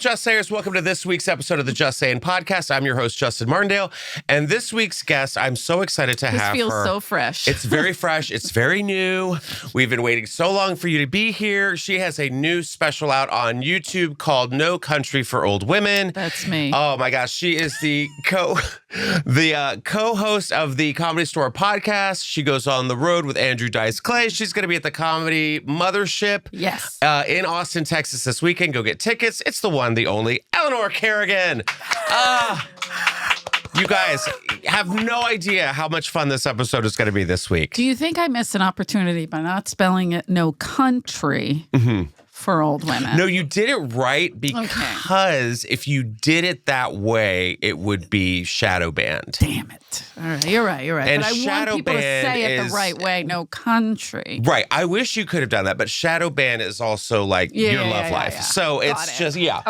Just Sayers? Welcome to this week's episode of the Just Saying podcast. I'm your host, Justin Martindale. And this week's guest, I'm so excited to have her. This feels so fresh. It's very fresh. It's very new. We've been waiting so long for you to be here. She has a new special out on YouTube called No Country for Old Women. That's me. Oh my gosh. She is the co-host of the Comedy Store podcast. She goes on the road with Andrew Dice Clay. She's going to be at the Comedy Mothership. Yes. In Austin, Texas this weekend. Go get tickets. It's the one, the only, Eleanor Kerrigan. You guys have no idea how much fun this episode is going to be this week. Do you think I missed an opportunity by not spelling it no country for old women? No, you did it right because if you did it that way, it would be shadow banned. Damn it. All right, you're right. And but I want people to say it the right way, no country. Right. I wish you could have done that, but shadow ban is also like your love life. Yeah. So it's just, yeah.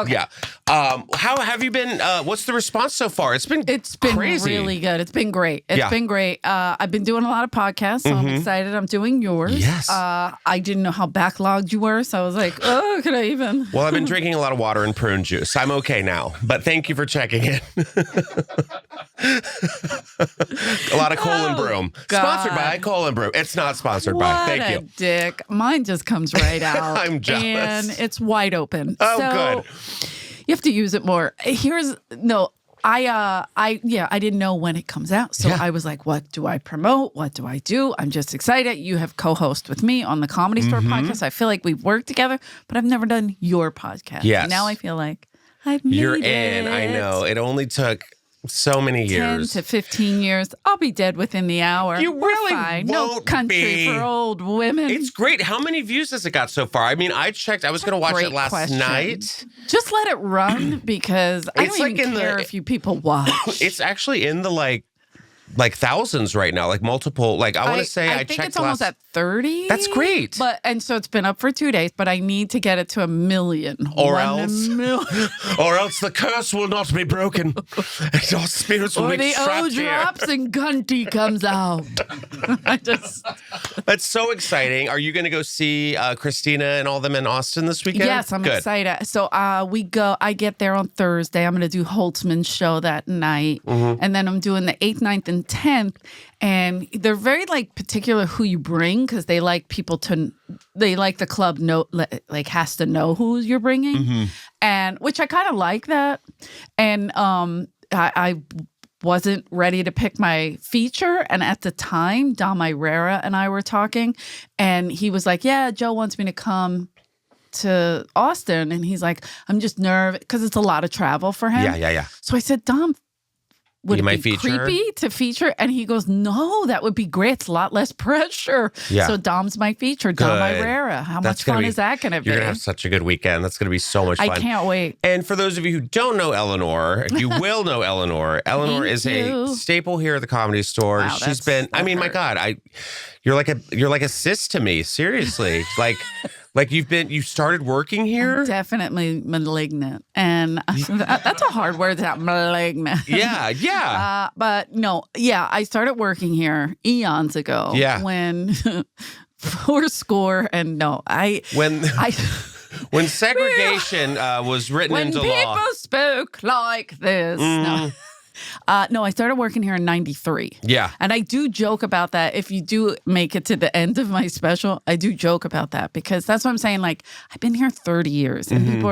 How have you been? What's the response so far? It's been crazy. Really good. It's been great. It's been great. I've been doing a lot of podcasts, so I'm excited. I'm doing yours. Yes. I didn't know how backlogged you were, so I was like, oh, could I even? Well, I've been drinking a lot of water and prune juice. I'm okay now, but thank you for checking in. A lot of Colon Brew. Sponsored by Colon Brew. It's not sponsored by. Thank you. Dick. Mine just comes right out. I'm jealous. And it's wide open. Oh, so good. You have to use it more. I didn't know when it comes out. So I was like, what do I promote? What do I do? I'm just excited. You have co-host with me on the Comedy Store podcast. I feel like we've worked together, but I've never done your podcast. Yes. Now I feel like I've made You're it. in. I know. It only took so many years. 10 to 15 years. I'll be dead within the hour. You really fine. won't No country be. for old women. It's great. How many views has it got so far? I mean, I checked. I was going to watch it last night. Just let it run because I It's don't like even in care if you people watch. It's actually in the like thousands right now, like multiple. Like I want to say I think checked it's almost at 30. That's great. So it's been up for 2 days, but I need to get it to 1 million. Or else the curse will not be broken. And our spirits will Or be the trapped O here. drops and Gunty comes out. That's so exciting. Are you going to go see Christina and all them in Austin this weekend? Yes, I'm excited. So I get there on Thursday. I'm going to do Holtzman's show that night. And then I'm doing the 8th, 9th, and 10th. And they're very particular who you bring because they like people the club has to know who you're bringing. And which I kind of like that. And I wasn't ready to pick my feature. And at the time, Dom Irera and I were talking. And he was like, yeah, Joe wants me to come to Austin. And he's like, I'm just nervous because it's a lot of travel for him. Yeah. So I said, Dom, would it be feature? creepy to feature? And he goes, no, that would be great. It's a lot less pressure. Yeah. So Dom's my feature, Dom Irera. How much fun is that going to be? You're going to have such a good weekend. That's going to be so much fun. I can't wait. And for those of you who don't know Eleanor, you will know Eleanor. Eleanor is a staple here at the Comedy Store. Wow, She's been, I mean, my God, you're like a sis to me. Seriously. You started working here? I'm definitely malignant. And that's a hard word, that malignant. Yeah. But no, I started working here eons ago. Yeah. When When segregation was written into law. When people spoke like this. No, I started working here in 93. Yeah. And I do joke about that. If you do make it to the end of my special, I do joke about that because that's what I'm saying. Like, I've been here 30 years and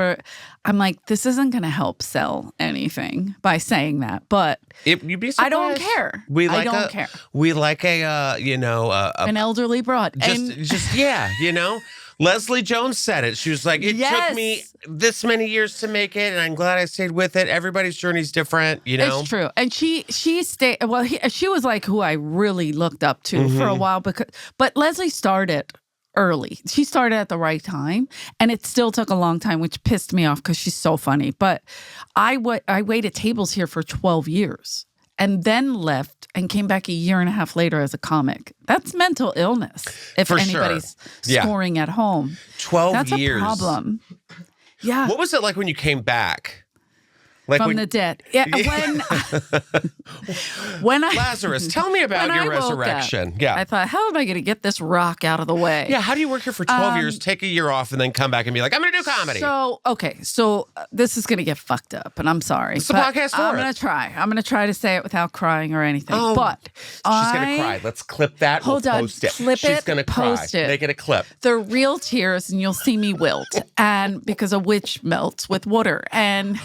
I'm like, this isn't going to help sell anything by saying that. But you'd be surprised. I don't care. I don't care. We like an elderly broad. Leslie Jones said it. She was like, it took me this many years to make it, and I'm glad I stayed with it. Everybody's journey's different, It's true. And she stayed, she was like who I really looked up to for a while. But Leslie started early. She started at the right time, and it still took a long time, which pissed me off because she's so funny. But I waited tables here for 12 years. And then left and came back a year and a half later as a comic. That's mental illness. If anybody's scoring at home. 12 That's years. That's a problem. Yeah. What was it like when you came back? Like from the dead. Yeah, when I Lazarus, tell me about your resurrection. Yeah, I thought, how am I going to get this rock out of the way? Yeah, how do you work here for 12 years, take a year off, and then come back and be like, I'm going to do comedy? So this is going to get fucked up, and I'm sorry. It's the podcast for I'm going to try. I'm going to try to say it without crying or anything. But she's going to cry. Let's clip that. Hold on. Post it. Clip she's it. Going to cry. Post it. Make it a clip. They're real tears, and you'll see me wilt. And because a witch melts with water, and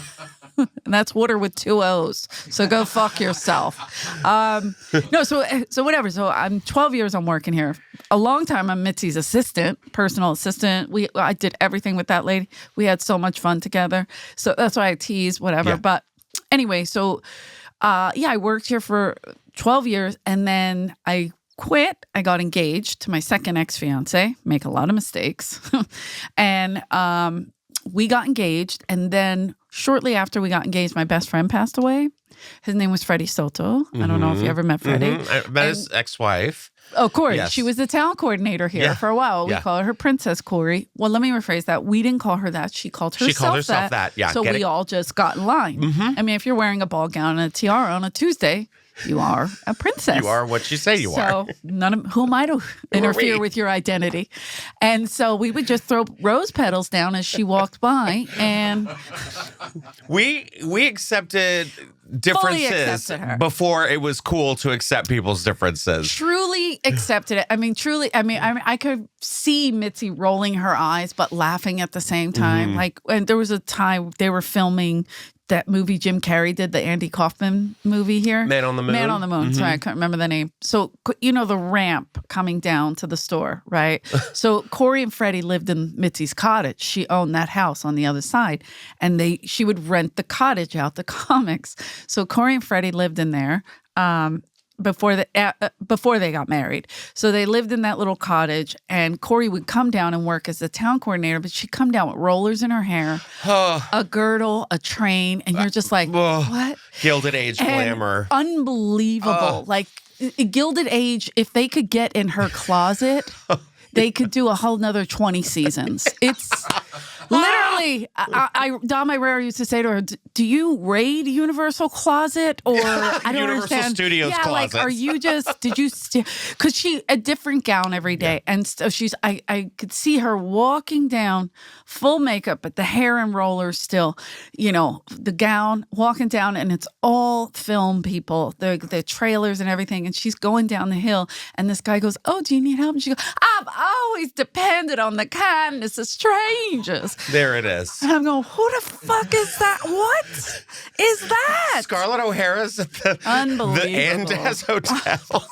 that's water with 2 O's. So go fuck yourself. So whatever. So I'm 12 years I'm working here. A long time I'm Mitzi's assistant, personal assistant. I did everything with that lady. We had so much fun together. So that's why I tease, whatever. Yeah. But anyway, so I worked here for 12 years and then I quit. I got engaged to my second ex-fiance. Make a lot of mistakes. And we got engaged, and then shortly after we got engaged, my best friend passed away. His name was Freddie Soto. I don't know if you ever met Freddie. I met his ex-wife. Oh, Corey. Yes. She was the talent coordinator here for a while. We call her Princess Corey. Well, let me rephrase that. We didn't call her that. She called herself that. Yeah. So we all just got in line. I mean, if you're wearing a ball gown and a tiara on a Tuesday, you are a princess. You are what you say you are. So who am I to interfere with your identity? And so we would just throw rose petals down as she walked by, and we accepted differences before it was cool to accept people's differences. Truly accepted it. I mean, I could see Mitzi rolling her eyes but laughing at the same time. And there was a time they were filming that movie Jim Carrey did, the Andy Kaufman movie here. Man on the Moon. Man on the Moon. Sorry, I can't remember the name. So, you know, the ramp coming down to the store, right? So Corey and Freddie lived in Mitzi's cottage. She owned that house on the other side. And she would rent the cottage out to comics. So Corey and Freddie lived in there before they got married. So they lived in that little cottage, and Corey would come down and work as the town coordinator, but she'd come down with rollers in her hair, a girdle, a train, and you're just like, what? Gilded Age glamour. Unbelievable. Like, Gilded Age, if they could get in her closet, they could do a whole nother 20 seasons. It's literally, Dom Irera used to say to her, do you raid Universal Closet? Or I don't Universal understand. Studios Closet. Like, are you because she a different gown every day. And so I could see her walking down, full makeup, but the hair and rollers still, you know, the gown, walking down, and it's all film people, the trailers and everything. And she's going down the hill, and this guy goes, oh, do you need help? And she goes, I've always depended on the kindness of strangers. There it is. And I'm going, who the fuck is that? What is that? Scarlett O'Hara's at the Andaz Hotel.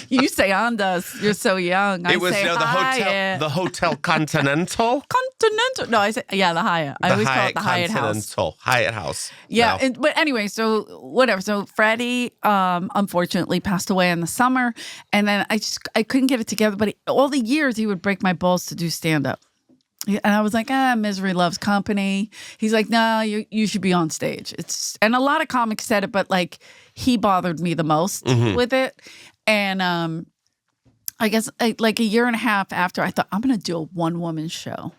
You say Andaz. You're so young. The Hotel Continental. Continental. No, I say the Hyatt. I always call it the Hyatt House. Hyatt House. Yeah, no. But anyway, so whatever. So Freddie, unfortunately, passed away in the summer, and then I couldn't get it together. But all the years he would break my balls to do stand up. And I was like, misery loves company. He's like, no, you should be on stage. And a lot of comics said it, but like he bothered me the most with it. And I guess like a year and a half after, I thought, I'm going to do a one-woman show.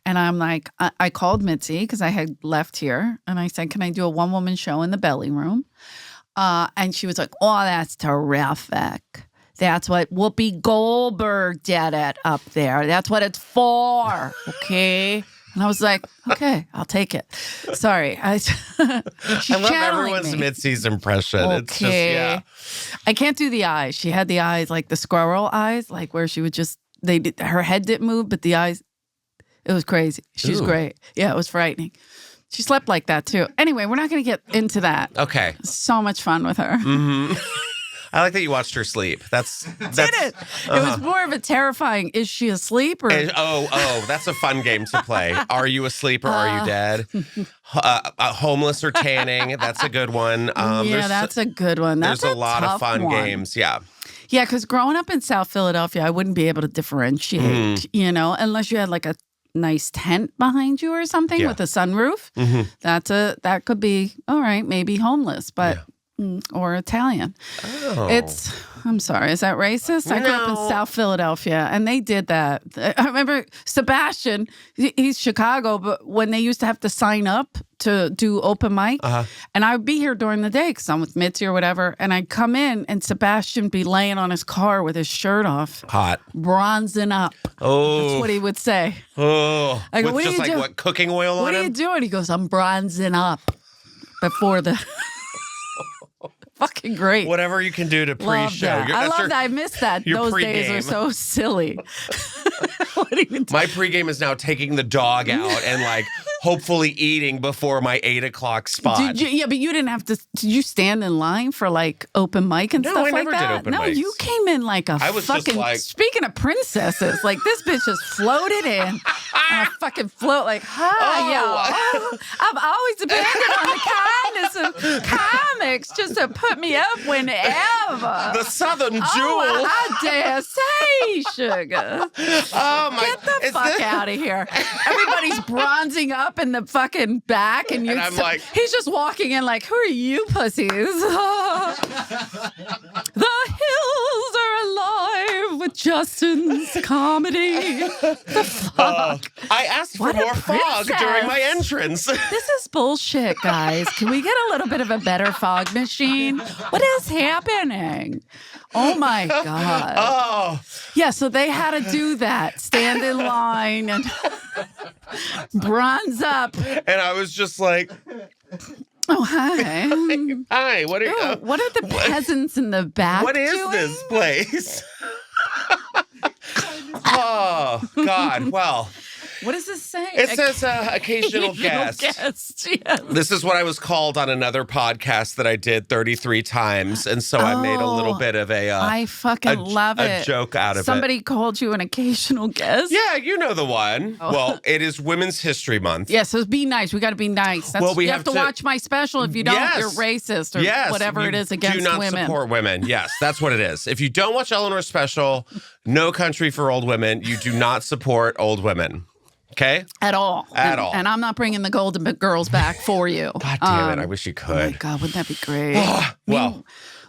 And I'm like, I called Mitzi because I had left here. And I said, can I do a one-woman show in the belly room? And she was like, oh, that's terrific. That's what Whoopi Goldberg did it up there. That's what it's for, okay? And I was like, okay, I'll take it. Sorry. I love everyone's Mitzi's impression. Okay. It's just, I can't do the eyes. She had the eyes like the squirrel eyes, like where she would just, her head didn't move, but the eyes, it was crazy. She's great. Yeah, it was frightening. She slept like that too. Anyway, we're not going to get into that. Okay. So much fun with her. I like that you watched her sleep. Did it? It was more of a terrifying, is she asleep? Or? That's a fun game to play. Are you asleep or are you dead? Homeless or tanning. That's a good one. That's a good one. There's a lot of fun games. Yeah. Yeah, because growing up in South Philadelphia, I wouldn't be able to differentiate, unless you had like a nice tent behind you or something with a sunroof. That could be, all right, maybe homeless, but... Yeah. or Italian. Oh. I'm sorry, is that racist? I grew up in South Philadelphia, and they did that. I remember Sebastian, he's Chicago, but when they used to have to sign up to do open mic, and I would be here during the day because I'm with Mitzi or whatever, and I'd come in, and Sebastian be laying on his car with his shirt off. Hot. Bronzing up. Oh. That's what he would say. Oh. I go, with just like, what, cooking oil on him? What are you doing? He goes, I'm bronzing up before the... Fucking great. Whatever you can do to pre-show. I love that. I miss that. Those days are so silly. My pregame is now taking the dog out and like hopefully eating before my 8 o'clock spot. But you didn't have to. Did you stand in line for like open mic and stuff like that? No, I never did open mics. No, you came in like a fucking. Speaking of princesses, like this bitch just floated in on a fucking float. Like, hi, yo. I've always depended on the kindness of comics just to put me up whenever. The Southern Jewel. I dare say, sugar. Oh my! Get the fuck out of here! Everybody's bronzing up in the fucking back, and I'm like, he's just walking in like, who are you pussies? The hills are alive with Justin's comedy. The fuck? I asked for more fog during my entrance. This is bullshit, guys. Can we get a little bit of a better fog machine? What is happening? Oh my God. Oh. Yeah, so they had to do that. Stand in line and bronze up. And I was just like, oh, hi. Hi, what are what are the peasants in the back What is doing? this place? Oh, God. Well. What does this say? It says occasional guest. Yes. This is what I was called on another podcast that I did 33 times. And so I made a little bit of I fucking love it. A joke out of Somebody called you an occasional guest? Yeah, you know the one. Oh. Well, it is Women's History Month. Yeah, so be nice. We got to be nice. That's, you have to watch my special. If you don't, you're racist or whatever it is against women. Do not support women. Yes, that's what it is. If you don't watch Eleanor's special, No Country for Old Women, you do not support old women. Okay? At all. All. And I'm not bringing the Golden Girls back for you. God damn it. I wish you could. Oh, my God. Wouldn't that be great? Well,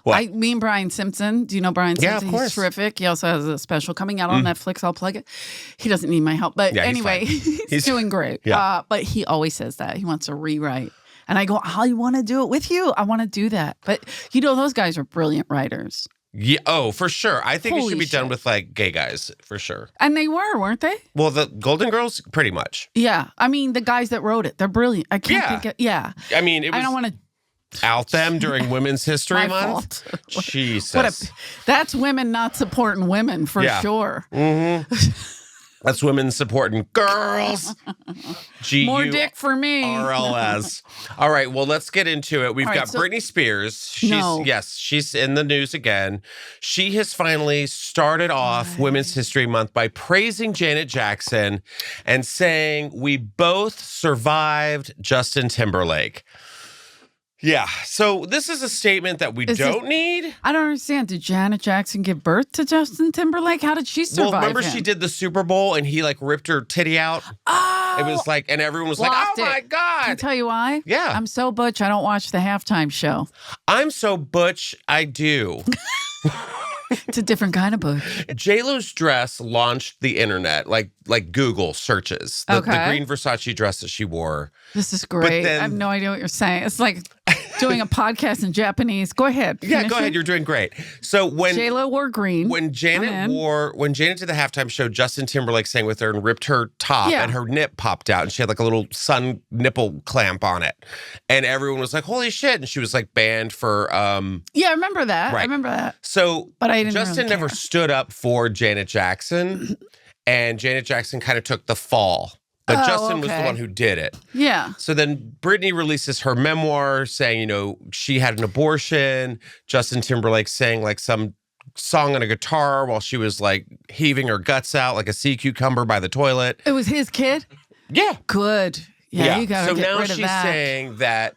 me and Brian Simpson. Do you know Brian Simpson? Yeah, of course. He's terrific. He also has a special coming out on Netflix. I'll plug it. He doesn't need my help. But anyway, he's doing great. Yeah. But he always says that. He wants to rewrite. And I go, I want to do it with you. I want to do that. But, those guys are brilliant writers. Yeah. Oh, for sure. I think it should be done with like gay guys, for sure. And they were, weren't they? Well, the Golden Girls, pretty much. Yeah. I mean, the guys that wrote it, they're brilliant. I can't think of, I mean, it was, I don't want to out them during Women's History fault. Month. Jesus. That's women not supporting women for sure. Mm-hmm. That's women supporting girls. More dick for me. RLS. All right, well, let's get into it. We've got Britney Spears. She's in the news again. She has finally started off Women's History Month by praising Janet Jackson and saying, we both survived Justin Timberlake. Yeah, so this is a statement that we don't need. I don't understand. Did Janet Jackson give birth to Justin Timberlake? How did she survive? Well, remember she did the Super Bowl and he like ripped her titty out? Oh! It was like, and everyone was like, oh my God. Can I tell you why? Yeah. I'm so butch, I don't watch the halftime show. I'm so butch, I do. It's a different kind of butch. J-Lo's dress launched the internet, like Google searches. The green Versace dress that she wore. This is great. I have no idea what you're saying. It's like doing a podcast in Japanese. Go ahead. Yeah, go ahead. You're doing great. So when J-Lo wore green. When Janet did the halftime show, Justin Timberlake sang with her and ripped her top and her nip popped out and she had like a little sun nipple clamp on it. And everyone was like, holy shit. And she was like banned for yeah, I remember that. Right. I remember that. So but I didn't Justin really never stood up for Janet Jackson and Janet Jackson kind of took the fall. But Justin was the one who did it. Yeah. So then Britney releases her memoir saying, she had an abortion. Justin Timberlake sang like some song on a guitar while she was like heaving her guts out like a sea cucumber by the toilet. It was his kid? Yeah. Good. Yeah, you gotta get rid of that. So now she's saying that,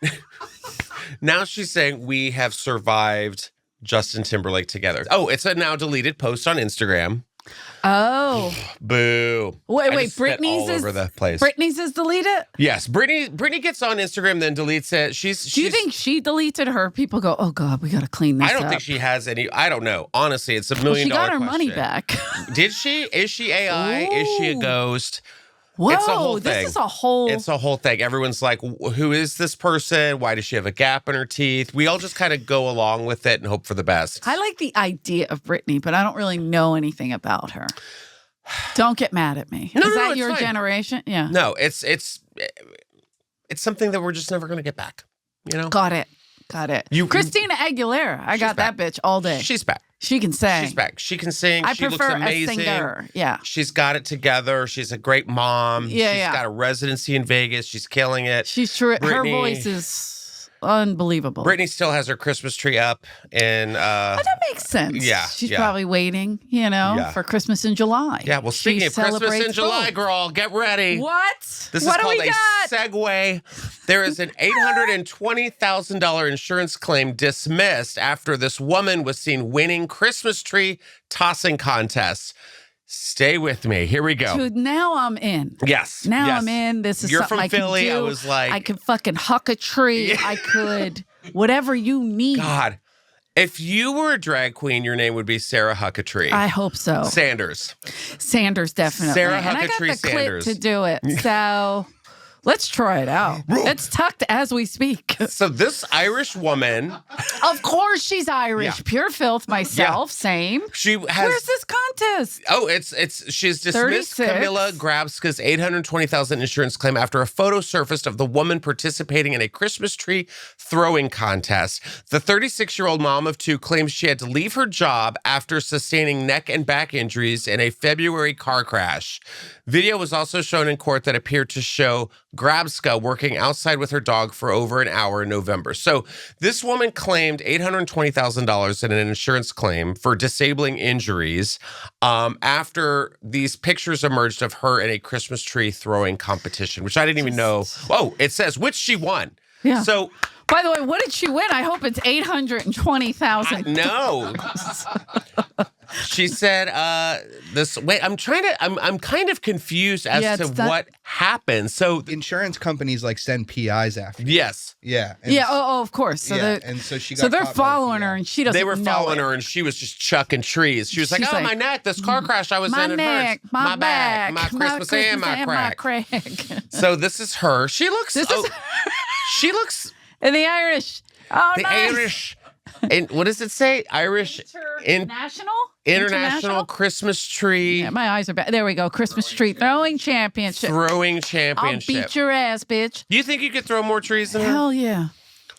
now she's saying we have survived Justin Timberlake together. Oh, it's a now deleted post on Instagram. Oh. Boo. Wait, Britney's all over the place. Britney's is deleted? Yes. Brittany gets on Instagram, then deletes it. Do you think she deleted her? People go, oh, God, we got to clean this up. I don't think she has any. I don't know. Honestly, it's $1 million She got her question. money back. Did she? Is she AI? Ooh. Is she a ghost? Whoa, it's a whole thing. This is a whole... It's a whole thing. Everyone's like, who is this person? Why does she have a gap in her teeth? We all just kind of go along with it and hope for the best. I like the idea of Britney, but I don't really know anything about her. Don't get mad at me. Is that your generation? Yeah. No, it's something that we're just never going to get back. You know? Got it. Christina Aguilera. I got that bitch all day. She's back. She can sing. She's back. She can sing. She looks prefer amazing. A singer. Yeah. She's got it together. She's a great mom. Yeah, She's got a residency in Vegas. She's killing it. She's true. Her voice is unbelievable. Britney still has her Christmas tree up, and that makes sense. Yeah, she's probably waiting, for Christmas in July. Yeah. Well, speaking of Christmas in July, girl, get ready. What? This what is called a segue. There is an $820,000 insurance claim dismissed after this woman was seen winning Christmas tree tossing contests. Stay with me. Here we go. Dude, now I'm in. Yes. Now I'm in. This is something I can do. You're from Philly. I was like... I could fucking huck a tree. Yeah. I could... Whatever you need. God. If you were a drag queen, your name would be Sarah Huckatree. I hope so. Sanders, definitely. Sarah Huckatree and I got the Sanders. Clip to do it. So... Let's try it out. It's tucked as we speak. So this Irish woman... Of course she's Irish. Yeah. Pure filth myself. Yeah. Same. She has... Where's this contest? Oh, she's dismissed 36. Camilla Grabska's $820,000 insurance claim after a photo surfaced of the woman participating in a Christmas tree throwing contest. The 36-year-old mom of two claims she had to leave her job after sustaining neck and back injuries in a February car crash. Video was also shown in court that appeared to show Grabska working outside with her dog for over an hour in November. So this woman claimed $820,000 in an insurance claim for disabling injuries after these pictures emerged of her in a Christmas tree throwing competition, which I didn't even know. Oh, it says which she won. Yeah. So... By the way, what did she win? I hope it's $820,000. No. She said, I'm kind of confused as to what happened. So insurance companies send PIs after. Yes. Yeah. Oh, of course. So and so she got So they're following her and she doesn't know. They were following her and she was just chucking trees. She was like, oh, my neck, this car crash I was in, it hurts. My back, my Christmas and my crack. So this is her. She looks she looks and the Irish. Oh, the nice. Irish. And what does it say? Irish International Christmas Tree. Yeah, my eyes are bad. There we go. Christmas tree throwing championship. I'll beat your ass, bitch. Do you think you could throw more trees than her? Hell yeah.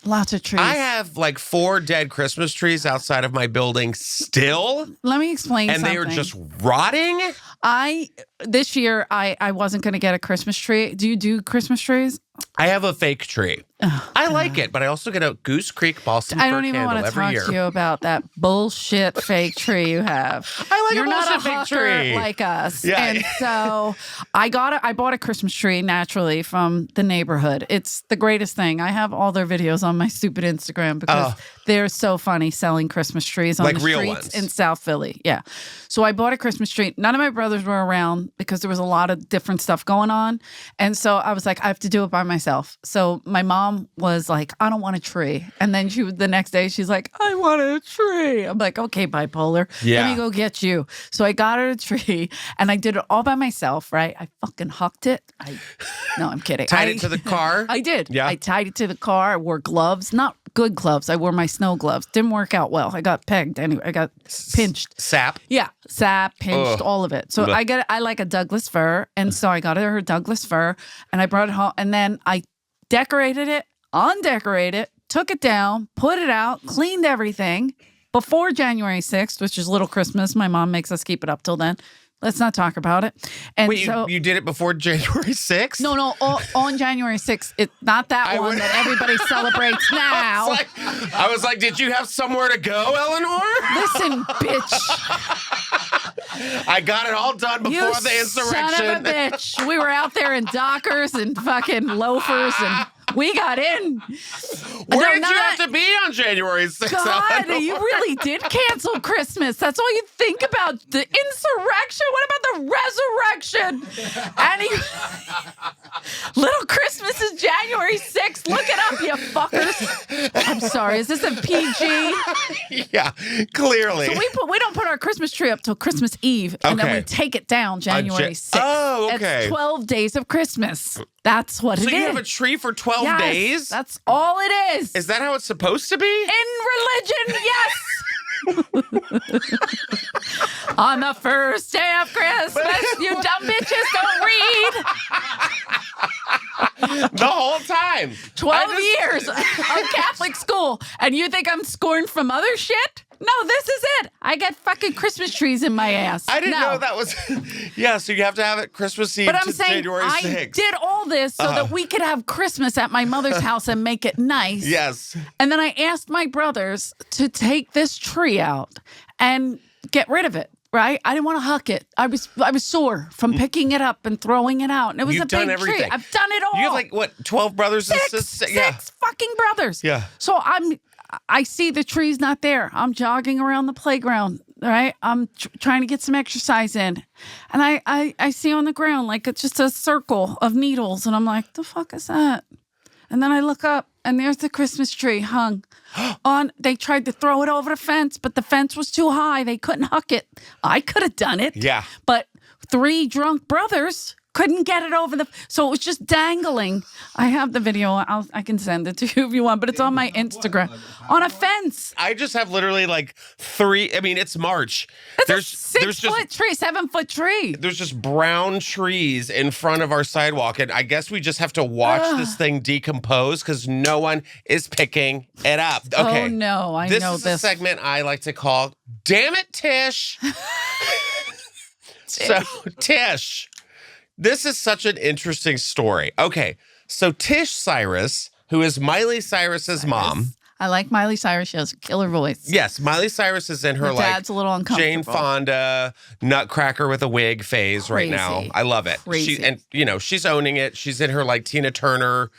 Lots of trees. I have 4 dead Christmas trees outside of my building still. Let me explain something. And they are just rotting. This year, I wasn't going to get a Christmas tree. Do you do Christmas trees? I have a fake tree. Oh, I like it, but I also get a Goose Creek Boston fir candle every year. I don't even want to talk to you about that bullshit fake tree you have. You're a bullshit not a fake tree like us. Yeah. And so I bought a Christmas tree naturally from the neighborhood. It's the greatest thing. I have all their videos on my stupid Instagram because they're so funny selling Christmas trees on the streets in South Philly. Yeah. So I bought a Christmas tree. None of my brothers were around because there was a lot of different stuff going on. And so I was like, I have to do it by myself. So my mom was like, I don't want a tree. And then the next day she's like, I want a tree. I'm like, okay, bipolar. Yeah. Let me go get you. So I got her a tree and I did it all by myself, right? I fucking hucked it. No, I'm kidding. Tied it to the car? I did. Yeah. I tied it to the car. I wore gloves, not good gloves. I wore my snow gloves. Didn't work out well. I got pegged anyway. I got pinched. Sap? Yeah. Sap, pinched, all of it. So I like a Douglas fir. And so I got her Douglas fir and I brought it home. And then I decorated it, undecorated, took it down, put it out, cleaned everything before January 6th, which is Little Christmas. My mom makes us keep it up till then. Let's not talk about it. And wait, you did it before January 6th? No, on January 6th. It's not that one that everybody celebrates now. I was like, did you have somewhere to go, Eleanor? Listen, bitch. I got it all done before the insurrection. Son of a bitch. We were out there in Dockers and fucking loafers and We got in. Where did you have to be on January 6th? God, you really did cancel Christmas. That's all you think about. The insurrection? What about the resurrection? Little Christmas is January 6th. Look it up, you fuckers. I'm sorry. Is this a PG? Yeah, clearly. So we don't put our Christmas tree up till Christmas Eve, and then we take it down January 6th. Oh, okay. It's 12 days of Christmas. That's what it is. So you have a tree for 12 days? That's all it is. Is that how it's supposed to be? In religion, yes. On the first day of Christmas, you dumb bitches don't read. The whole time. 12 years of Catholic school. And you think I'm scorned from other shit? No, this is it. I got fucking Christmas trees in my ass. I didn't know that was... Yeah, so you have to have it Christmas Eve but I'm to saying January 6th. I did all this so that we could have Christmas at my mother's house and make it nice. Yes. And then I asked my brothers to take this tree out and get rid of it. Right? I didn't want to huck it. I was sore from picking it up and throwing it out. And it was a big tree. I've done it all. You have like, what, 12 brothers and sisters? Six fucking brothers. Yeah. So I see the tree's not there. I'm jogging around the playground, right? I'm trying to get some exercise in. And I see on the ground like it's just a circle of needles. And I'm like, the fuck is that? And then I look up and there's the Christmas tree hung on. They tried to throw it over the fence, but the fence was too high. They couldn't huck it. I could have done it. Yeah. But 3 drunk brothers couldn't get it over the... So it was just dangling. I have the video. I can send it to you if you want, but it's on my Instagram. On a fence. I just have literally like 3... I mean, it's March. There's a 6-foot tree, 7-foot tree. There's just brown trees in front of our sidewalk, and I guess we just have to watch this thing decompose because no one is picking it up. Okay. Oh, no. I know this. This is a segment I like to call Dammit Tish. So, Tish... This is such an interesting story. Okay, so Tish Cyrus, who is Miley Cyrus's mom. I like Miley Cyrus. She has a killer voice. Yes, Miley Cyrus is in her dad's a little uncomfortable. Jane Fonda, Nutcracker with a wig phase right now. I love it. Crazy. She's owning it. She's in her like Tina Turner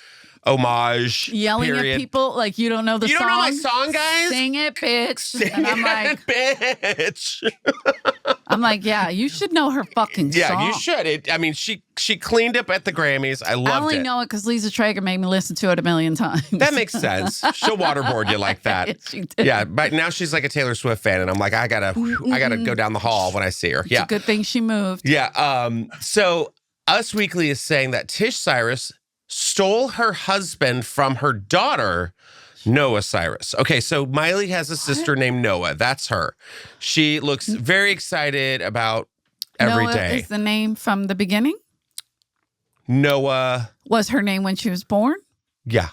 homage. Yelling at people like you don't know the song. You don't know my song, guys? Sing it, bitch. Sing and I'm like, bitch. I'm like, yeah, you should know her fucking song. Yeah, you should. She cleaned up at the Grammys. I loved it. I only know it because Lisa Traeger made me listen to it 1,000,000 times. That makes sense. She'll waterboard you like that. Yes, she did. Yeah, but now she's like a Taylor Swift fan, and I'm like, I gotta go down the hall when I see her. It's a good thing she moved. Yeah. So Us Weekly is saying that Tish Cyrus stole her husband from her daughter, Noah Cyrus. Okay, so Miley has a sister named Noah. That's her. She looks very excited about every Noah day. Is the name from the beginning? Noah. Was her name when she was born? Yeah.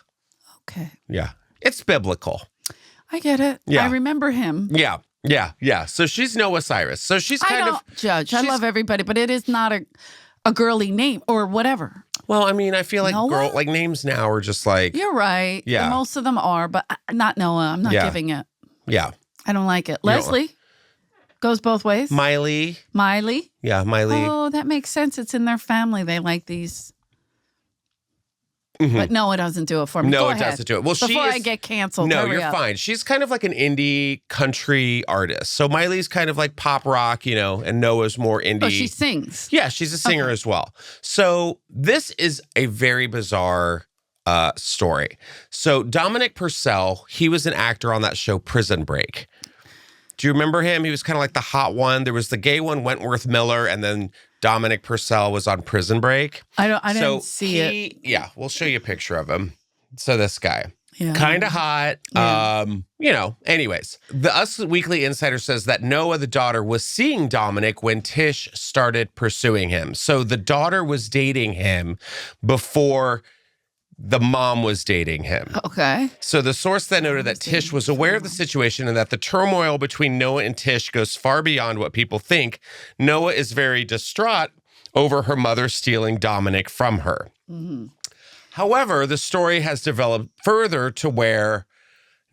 Okay. Yeah. It's biblical. I get it. Yeah. I remember him. Yeah. So she's Noah Cyrus. So she's kind of... judge. I love everybody, but it is not a girly name or whatever. Well, I mean, I feel like Noah? names now are just like... You're right. Yeah. Most of them are, but not Noah. I'm not giving it. Yeah. I don't like it. Leslie goes both ways. Miley. Yeah, Miley. Oh, that makes sense. It's in their family. They like these. But no, it doesn't do it for me. No, Go it ahead. doesn't do it. Well, Before I get canceled. No, you're fine. She's kind of like an indie country artist. So Miley's kind of like pop rock, and Noah's more indie. Oh, she sings. Yeah, she's a singer as well. So this is a very bizarre story. So Dominic Purcell, he was an actor on that show Prison Break. Do you remember him? He was kind of like the hot one. There was the gay one, Wentworth Miller, and then Dominic Purcell was on Prison Break. I didn't see it. Yeah, we'll show you a picture of him. So this guy. Yeah. Kind of hot. Yeah. Anyways, the Us Weekly Insider says that Noah, the daughter, was seeing Dominic when Tish started pursuing him. So the daughter was dating him before the mom was dating him. Okay. So the source then noted that Tish was aware of the situation and that the turmoil between Noah and Tish goes far beyond what people think. Noah is very distraught over her mother stealing Dominic from her. However, the story has developed further to where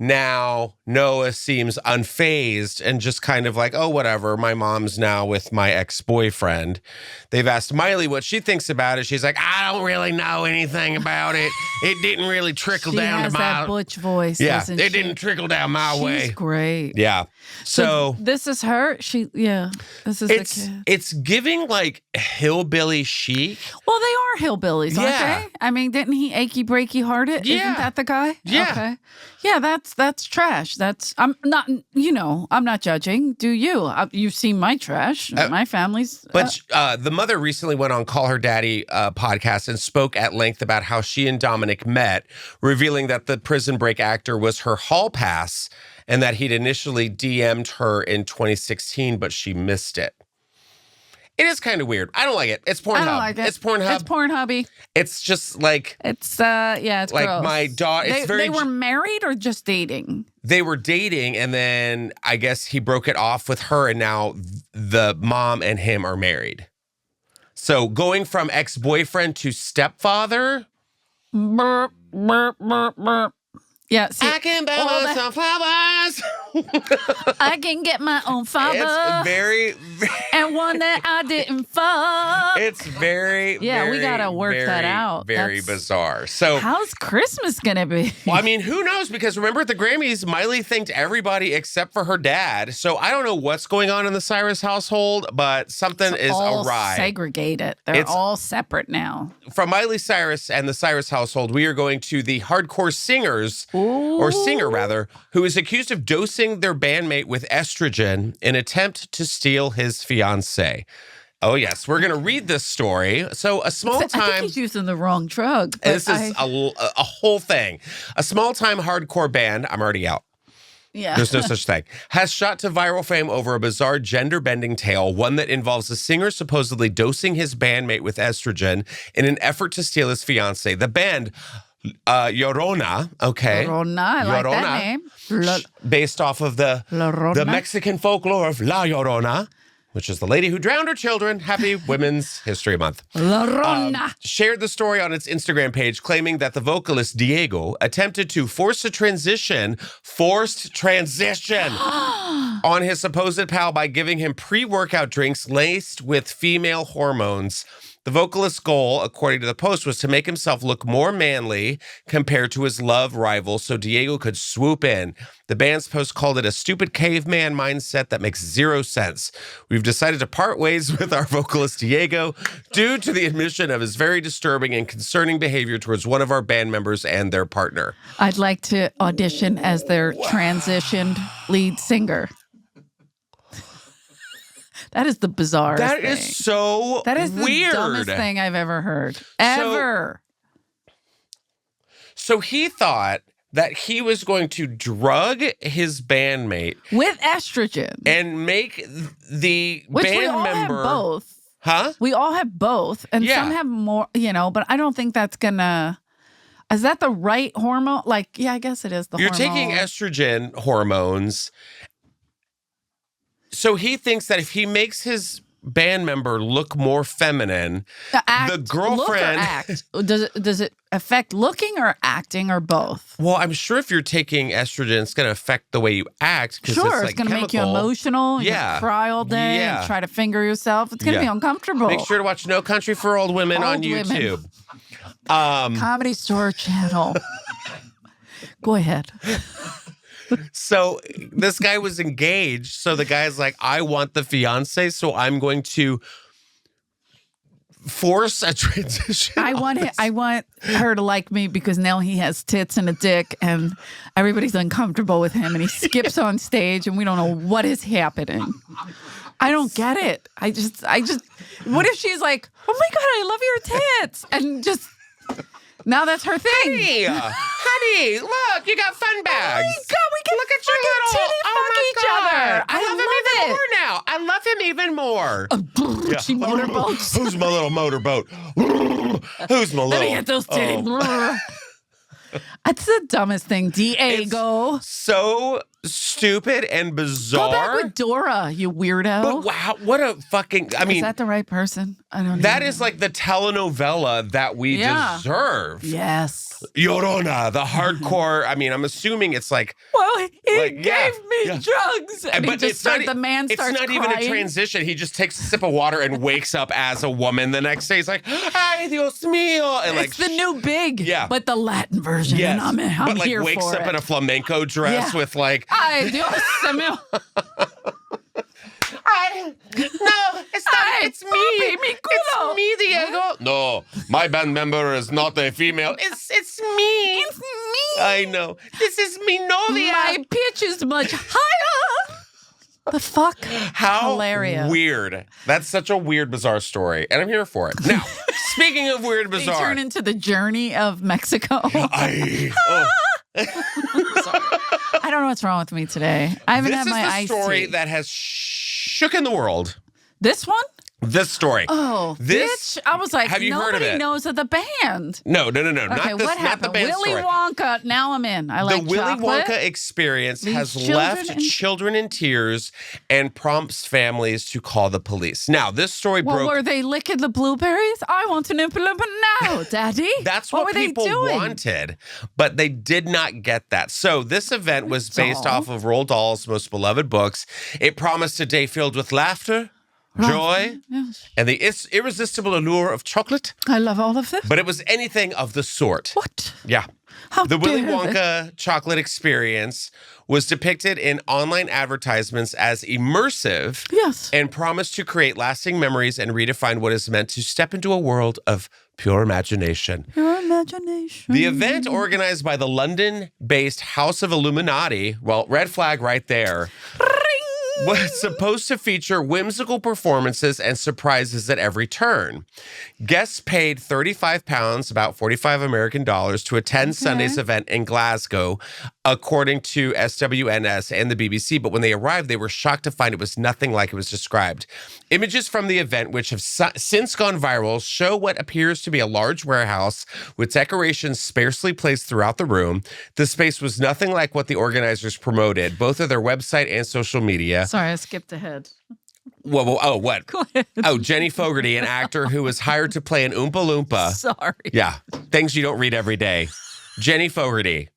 now Noah seems unfazed and just kind of like, oh, whatever. My mom's now with my ex-boyfriend. They've asked Miley what she thinks about it. She's like, I don't really know anything about it. It didn't really trickle down to my... that butch voice, yeah, it didn't trickle down my way. She's great. Yeah. So this is her. This is the kid. It's giving like hillbilly chic. Well, they are hillbillies, aren't they? I mean, didn't he achy breaky heart it? Yeah. Isn't that the guy? Yeah. Okay. Yeah, that's trash. I'm not judging. Do you? You've seen my trash. My family's. But the mother recently went on Call Her Daddy podcast and spoke at length about how she and Dominic met, revealing that the Prison Break actor was her hall pass and that he'd initially DM'd her in 2016, but she missed it. It is kind of weird. I don't like it. It's Pornhub. I don't like it. It's Pornhub. It's Pornhubby. It's just like... It's it's like gross. my daughter... They were married or just dating? They were dating, and then I guess he broke it off with her, and now the mom and him are married. So going from ex-boyfriend to stepfather... Burp, burp, burp, burp. Yeah, see, I can buy myself flowers. I can get my own father. It's very, and one that I didn't fuck. It's very, we gotta work that out. Very bizarre. So how's Christmas gonna be? Well, I mean, who knows? Because remember at the Grammys, Miley thanked everybody except for her dad. So I don't know what's going on in the Cyrus household, but something is awry. Segregated. They're all separate now. From Miley Cyrus and the Cyrus household, we are going to the hardcore singers. Or singer, rather, who is accused of dosing their bandmate with estrogen in attempt to steal his fiancée. Oh, yes. We're going to read this story. So a small time... I think he's using the wrong drug. This is a whole thing. A small-time hardcore band, I'm already out. Yeah. There's no such thing. Has shot to viral fame over a bizarre gender-bending tale, one that involves a singer supposedly dosing his bandmate with estrogen in an effort to steal his fiancée. The band... Llorona, okay. Llorona, I like that name. Based off of the Mexican folklore of La Llorona, which is the lady who drowned her children. Happy Women's History Month. Llorona. Shared the story on its Instagram page, claiming that the vocalist Diego attempted to forced transition on his supposed pal by giving him pre-workout drinks laced with female hormones. The vocalist's goal, according to the post, was to make himself look more manly compared to his love rival so Diego could swoop in. The band's post called it a stupid caveman mindset that makes zero sense. We've decided to part ways with our vocalist Diego due to the admission of his very disturbing and concerning behavior towards one of our band members and their partner. I'd like to audition as their transitioned lead singer. That is the bizarre thing. That is so That is the weird. dumbest thing I've ever heard. Ever. So he thought that he was going to drug his bandmate with estrogen and make the Which band we all member have both. Huh? We all have both, and some have more, but I don't think that's gonna. Is that the right hormone? Like, yeah, I guess it is the You're hormone. taking estrogen hormones. So he thinks that if he makes his band member look more feminine, the girlfriend... Look or act? Does it affect looking or acting or both? Well, I'm sure if you're taking estrogen, it's going to affect the way you act. Sure, it's going to make you emotional. Yeah. You cry all day and try to finger yourself. It's going to be uncomfortable. Make sure to watch No Country for Old Women on YouTube. Comedy Store Channel. Go ahead. So this guy was engaged. So the guy's like, I want the fiance, so I'm going to force a transition. I want her to like me because now he has tits and a dick and everybody's uncomfortable with him and he skips on stage and we don't know what is happening. I don't get it. I just what if she's like, oh my God, I love your tits. And just now that's her thing. Honey, look, you got fun bags. Oh my God, we can look at your little. fuck each other. I love him even more now. I love him even more. She motorboats. Who's my little motorboat? Who's my little? Let me get those titties. That's the dumbest thing. Diego. So stupid and bizarre. Go back with Dora, you weirdo. But wow, what a fucking, I mean. Is that the right person? I don't know. That is like the telenovela that we deserve. Yes. Llorona, the hardcore. I mean, I'm assuming it's like. Well, he gave me drugs. And but the man starts It's not crying. even a transition. He just takes a sip of water and wakes up as a woman. The next day he's like, ay, Dios mío. And It's the new Big. Yeah. But the Latin version. Yes. And I'm but like here wakes for up it. in a flamenco dress with like. Ay, Dios mío. No, it's not. It's me. It's me, Diego. No, my band member is not a female. It's me. It's me. I know. This is me novia. My pitch is much higher. The fuck? How hilarious. Weird. That's such a weird, bizarre story. And I'm here for it. Now, speaking of weird, bizarre. They turn into the journey of Mexico. Sorry. I don't know what's wrong with me today. I haven't had my iced This is the story tea. that has shooken the world. This one? This story. Oh, this. Bitch. I was like, have you heard of nobody it? knows of the band. No. Okay, not this. what Not the happened? band Willy story. Wonka. Now I'm in. I like the Willy chocolate. Wonka experience Leaves has children left in- children in tears and prompts families to call the police. Now, this story Well, broke. were they licking the blueberries? I want an Oompa Loompa now, Daddy. That's what what were people they doing? wanted, but they did not get that. So this event was based Doll. off of Roald Dahl's most beloved books. It promised a day filled with laughter, joy, Yes. and the irresistible allure of chocolate, I love all of this. but it was anything of the sort. What? Yeah. How The Willy dare they? Wonka chocolate experience was depicted in online advertisements as immersive Yes. and promised to create lasting memories and redefine what is meant to step into a world of pure imagination. Your imagination. The event, organized by the London-based House of Illuminati, well, red flag right there, was supposed to feature whimsical performances and surprises at every turn. Guests paid £35, about 45 American dollars, to attend Sunday's event in Glasgow, according to SWNS and the BBC. But when they arrived, they were shocked to find it was nothing like it was described. Images from the event, which have since gone viral, show what appears to be a large warehouse with decorations sparsely placed throughout the room. The space was nothing like what the organizers promoted, both of their website and social media. Sorry, I skipped ahead. Oh, what? Go ahead. Oh, Jenny Fogarty, an actor who was hired to play an Oompa Loompa. Sorry. Yeah, things you don't read every day. Jenny Fogarty,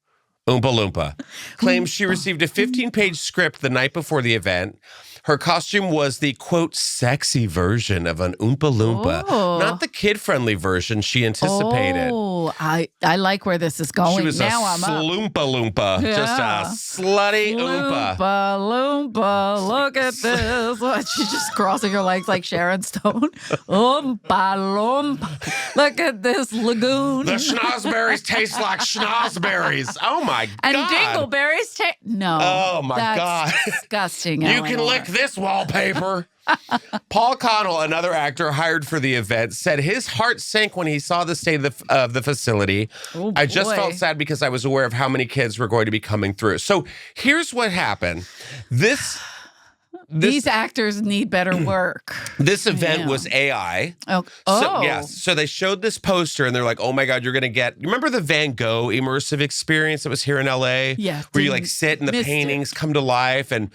Oompa Loompa, claims she received a 15-page script the night before the event. Her costume was the, quote, sexy version of an Oompa Loompa, Oh. not the kid-friendly version she anticipated. Oh, I like where this is going. She was now a I'm up. Sloompa Loompa, Yeah. just a slutty Oompa. Loompa, look at this. What, she's just crossing her legs like Sharon Stone. Loompa, Loompa, look at this lagoon. The schnozberries taste like schnozberries. Oh, my and God. dingleberries no. Oh, my that's God. disgusting. You Eleanor. can lick this wallpaper. Paul Connell, another actor hired for the event, said his heart sank when he saw the state of the facility. Oh, I just boy. felt sad because I was aware of how many kids were going to be coming through. So here's what happened. These actors need better work. This event Yeah. was AI. Oh, So, yes. So they showed this poster and they're like, oh my God, you're going to get, you remember the Van Gogh immersive experience that was here in LA? Yeah, Where you like didn't- sit and the missed it. paintings come to life. And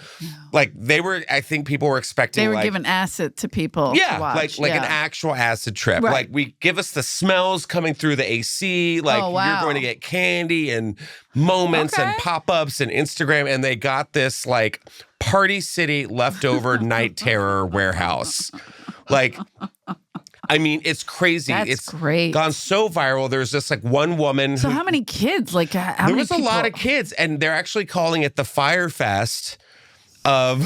like they were, I think people were expecting They were like, giving acid to people. yeah, to watch. like yeah. an actual acid trip. Right. Like we give us the smells coming through the AC. Like Oh, wow. you're going to get candy and moments and Okay. pop-ups and Instagram. And they got this like Party City leftover night terror warehouse. Like, I mean, it's crazy. That's it's great. gone so viral. There's just like one woman. So who, how many kids? Like how there many was a lot of people? kids, and they're actually calling it the Fire Fest of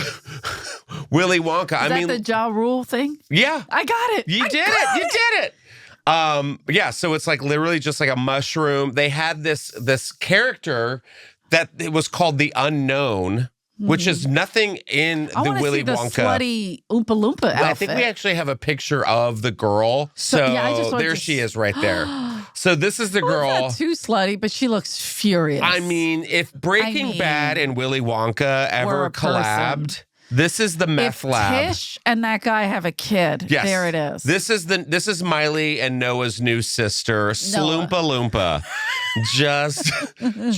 Willy Wonka. Is that the Ja Rule thing? Yeah. I got it. You I did got it. You did it. Yeah, so it's like literally just like a mushroom. They had this character that it was called the Unknown, which is nothing in I the want to Willy see the Wonka. slutty Oompa Loompa outfit. Well, I think we actually have a picture of the girl. So yeah, I just want there to she is right there. So this is the Well, girl. it's not too slutty, but she looks furious. I mean, if Breaking I mean, Bad and Willy Wonka Were ever a person. collabed, This is the meth lab. Tish and that guy have a kid. Yes. There it is. This is Miley and Noah's new sister, Sloompa Loompa. Just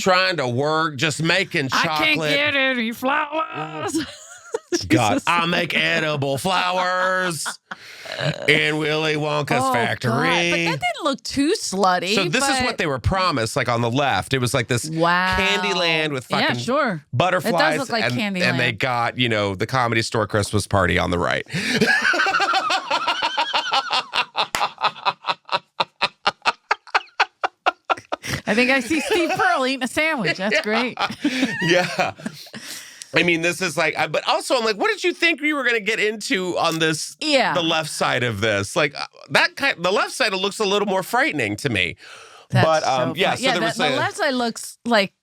trying to work, just making chocolate. I can't get any flowers. God, I make edible flowers in Willy Wonka's factory. God. But that didn't look too slutty. So this is what they were promised, like on the left. It was like this candy land with fucking butterflies. It does look like and, Candyland. And they got, the Comedy Store Christmas party on the right. I think I see Steve Pearl eating a sandwich. That's great. Yeah. I mean, this is like, but also I'm like, what did you think you were going to get into on this, the left side of this? Like the left side looks a little more frightening to me. That's but so yeah, so there was the left side looks like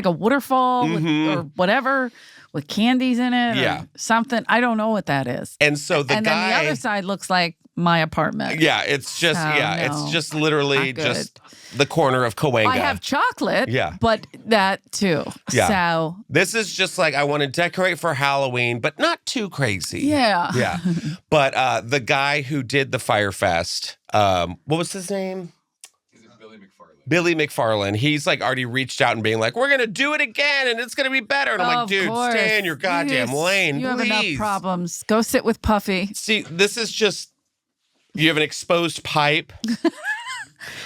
a waterfall or whatever with candies in it or something. I don't know what that is. And so then the other side looks like my apartment. Yeah, it's just it's just literally just the corner of Cahuenga. I have chocolate, but that too. Yeah. So this is just like I want to decorate for Halloween, but not too crazy. Yeah. Yeah. But the guy who did the Fire Fest, what was his name? Billy McFarland. He's like already reached out and being like, we're going to do it again and it's going to be better. And I'm like, dude, stay in your goddamn lane, You please. have enough problems. Go sit with Puffy. See, this is just, you have an exposed pipe.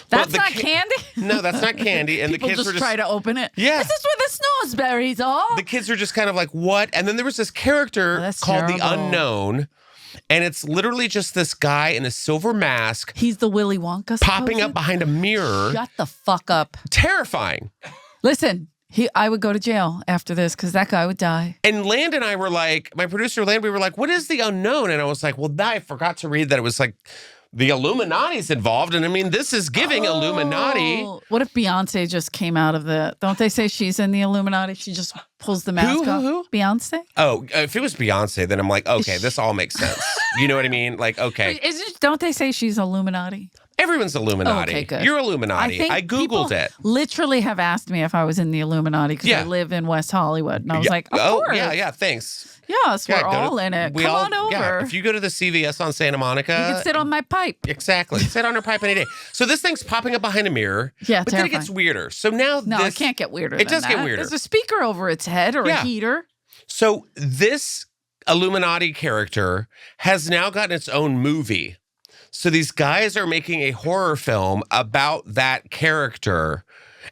That's not candy? No, that's not candy. And People the kids were just try to open it. Yeah. This is where the snowsberries are. The kids are just kind of like, what? And then there was this character called the Unknown. And it's literally just this guy in a silver mask. He's the Willy Wonka. Popping up behind a mirror. Shut the fuck up. Terrifying. Listen, I would go to jail after this because that guy would die. And Land and I were like, my producer Land, we were like, what is the Unknown? And I was like, well, I forgot to read that it was like the Illuminati's involved. And I mean, this is giving Illuminati. What if Beyonce just came out of the, don't they say she's in the Illuminati? She just pulls the mask off. Who? Beyonce? Oh, if it was Beyonce, then I'm like, okay, this all makes sense. You know what I mean? Like, okay. Don't they say she's Illuminati? Everyone's Illuminati. Okay, good. You're Illuminati. I Googled it. Literally have asked me if I was in the Illuminati because I live in West Hollywood. And I was like, of course. Yeah, thanks. Yes, we're all in it. Come on over. Yeah, if you go to the CVS on Santa Monica. You can sit on my pipe. Exactly. Sit on her pipe any day. So this thing's popping up behind a mirror. Yeah, but then it gets weirder. So now it can't get weirder It does get weirder. There's a speaker over its head or a heater. So this Illuminati character has now gotten its own movie. So these guys are making a horror film about that character.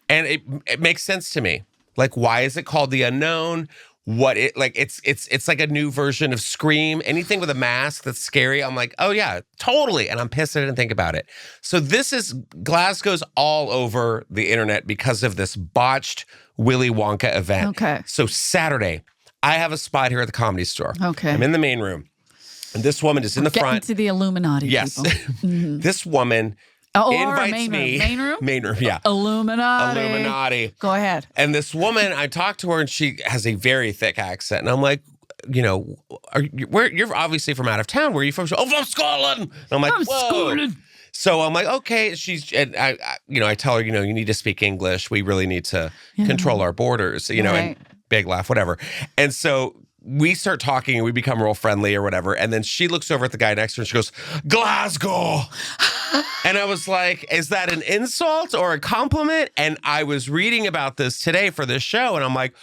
And it makes sense to me. Like, why is it called The Unknown? It's like a new version of Scream. Anything with a mask that's scary, I'm like, oh yeah, totally. And I'm pissed I didn't think about it. So Glasgow's all over the internet because of this botched Willy Wonka event. Okay. So Saturday, I have a spot here at the Comedy Store. Okay. I'm in the main room. And this woman is in the front. Getting to the Illuminati. Yes. Mm-hmm. This woman invites me. Main room? Main room, yeah. Illuminati. Go ahead. And this woman, I talked to her and she has a very thick accent. And I'm like, you're obviously from out of town. Where are you from? She, from Scotland. And I'm like, whoa. Scotland. So I'm like, okay. I tell her, you need to speak English. We really need to control our borders, and big laugh, whatever. And so we start talking and we become real friendly or whatever. And then she looks over at the guy next to her and she goes, Glasgow. And I was like, is that an insult or a compliment? And I was reading about this today for this show. And I'm like,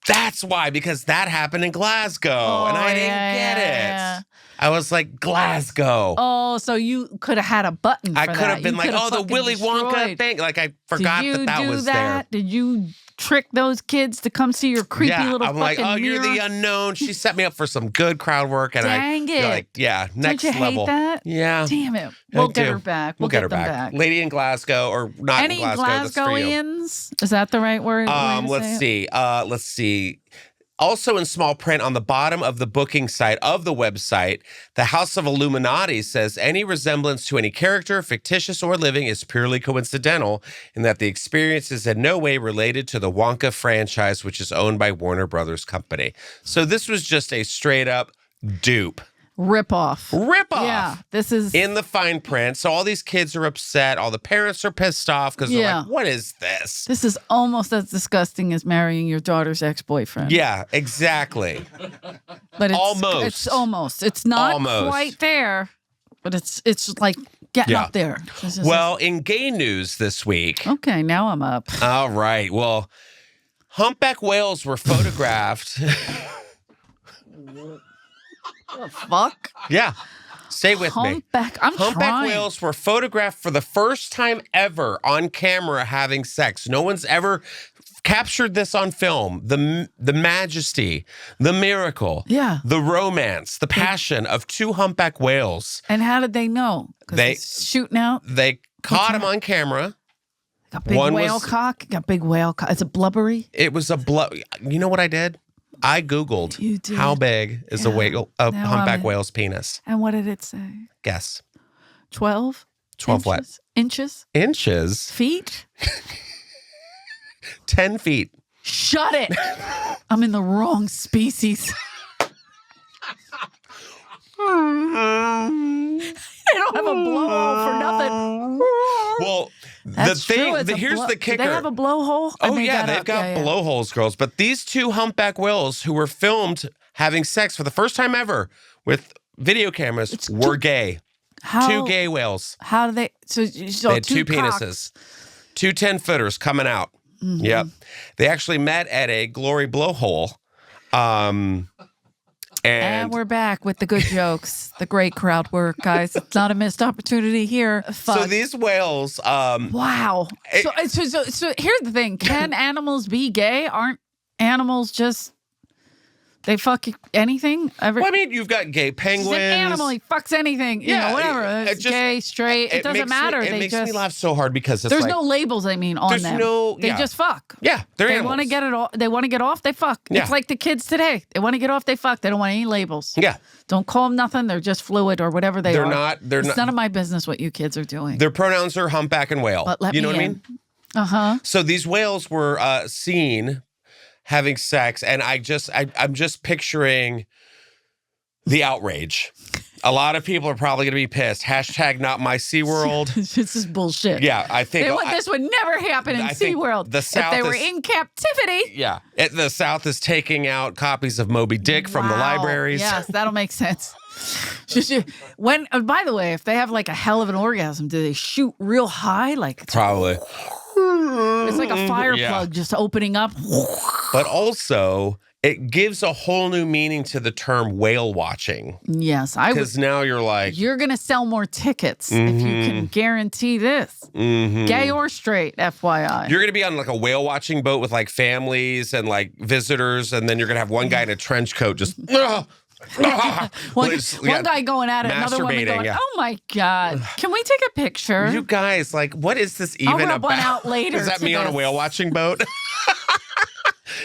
that's why, because that happened in Glasgow. And I didn't get it. I was like, Glasgow. Oh, so you could have had a button for I could have been like, the Willy Wonka thing. Like, I forgot that was there. Did you trick those kids to come see your creepy little I'm fucking like, mirror? You're the Unknown. She set me up for some good crowd work. And Dang it. Like, next Don't you level. Hate that? Yeah. Damn it. We'll get her back. We'll get her back. Lady in Glasgow, or not Any in Glasgow. Glasgowians? Is that the right word? Let's see. Also in small print on the bottom of the booking site of the website, the House of Illuminati says any resemblance to any character, fictitious or living, is purely coincidental, and that the experience is in no way related to the Wonka franchise, which is owned by Warner Brothers Company. So this was just a straight up dupe. Rip-off. Yeah, this is... in the fine print. So all these kids are upset. All the parents are pissed off because they're like, what is this? This is almost as disgusting as marrying your daughter's ex-boyfriend. Yeah, exactly. But it's almost. It's almost. It's not quite there, but it's like getting up there. Well, in gay news this week. Okay, now I'm up. All right. Well, humpback whales were photographed. The fuck? Yeah. Stay with me. Humpback whales were photographed for the first time ever on camera having sex. No one's ever captured this on film. The majesty, the miracle, the romance, the passion of two humpback whales. And how did they know? They shooting out? They caught him on camera. Got big whale cock. Got big whale cock. Is it blubbery? It was You know what I did? I Googled how big is a humpback whale's penis. And what did it say? Guess. 12? 12 what? Inches? Inches? Feet? 10 feet. Shut it. I'm in the wrong species. They don't have a blowhole for nothing. Well, here's the kicker. Do they have a blowhole? Oh, yeah, they've got blowholes, girls. But these two humpback whales who were filmed having sex for the first time ever with video cameras were gay. Two gay whales. How do they? So they had two penises. 2 10-footers coming out. Mm-hmm. Yep. They actually met at a glory blowhole. And we're back with the good jokes, the great crowd work, guys. It's not a missed opportunity here. So these whales, wow. So here's the thing: can animals be gay? Aren't animals just they fuck anything? Well, I mean, you've got gay penguins. It's an animal, he fucks anything. You know, whatever. It's gay, straight. It doesn't matter. It makes me laugh so hard because it's there's no labels. I mean, on them. They just fuck. Yeah, they want to get it off. They want to get off. They fuck. Yeah. It's like the kids today. They want to get off. They fuck. They don't want any labels. Yeah. Don't call them nothing. They're just fluid or whatever they are. It's none of my business what you kids are doing. Their pronouns are humpback and whale. But you know what I mean? Uh-huh. So these whales were seen having sex, and I'm just picturing the outrage. A lot of people are probably going to be pissed. Hashtag not my SeaWorld. This is bullshit. Yeah, I think this would never happen in SeaWorld. The South if they were in captivity. Yeah. The South is taking out copies of Moby Dick from the libraries. Yes, that'll make sense. By the way, if they have like a hell of an orgasm, do they shoot real high? Probably. It's like a fire plug just opening up. But also, it gives a whole new meaning to the term whale watching. Yes, I would. Because now you're like... You're going to sell more tickets if you can guarantee this. Gay or straight, FYI. You're going to be on like a whale watching boat with like families and like visitors, and then you're going to have one guy in a trench coat just... one guy going at it, another woman going, oh my God. Can we take a picture? You guys, like, what is this even I'll rub about? One out later. Is that me on a whale watching boat?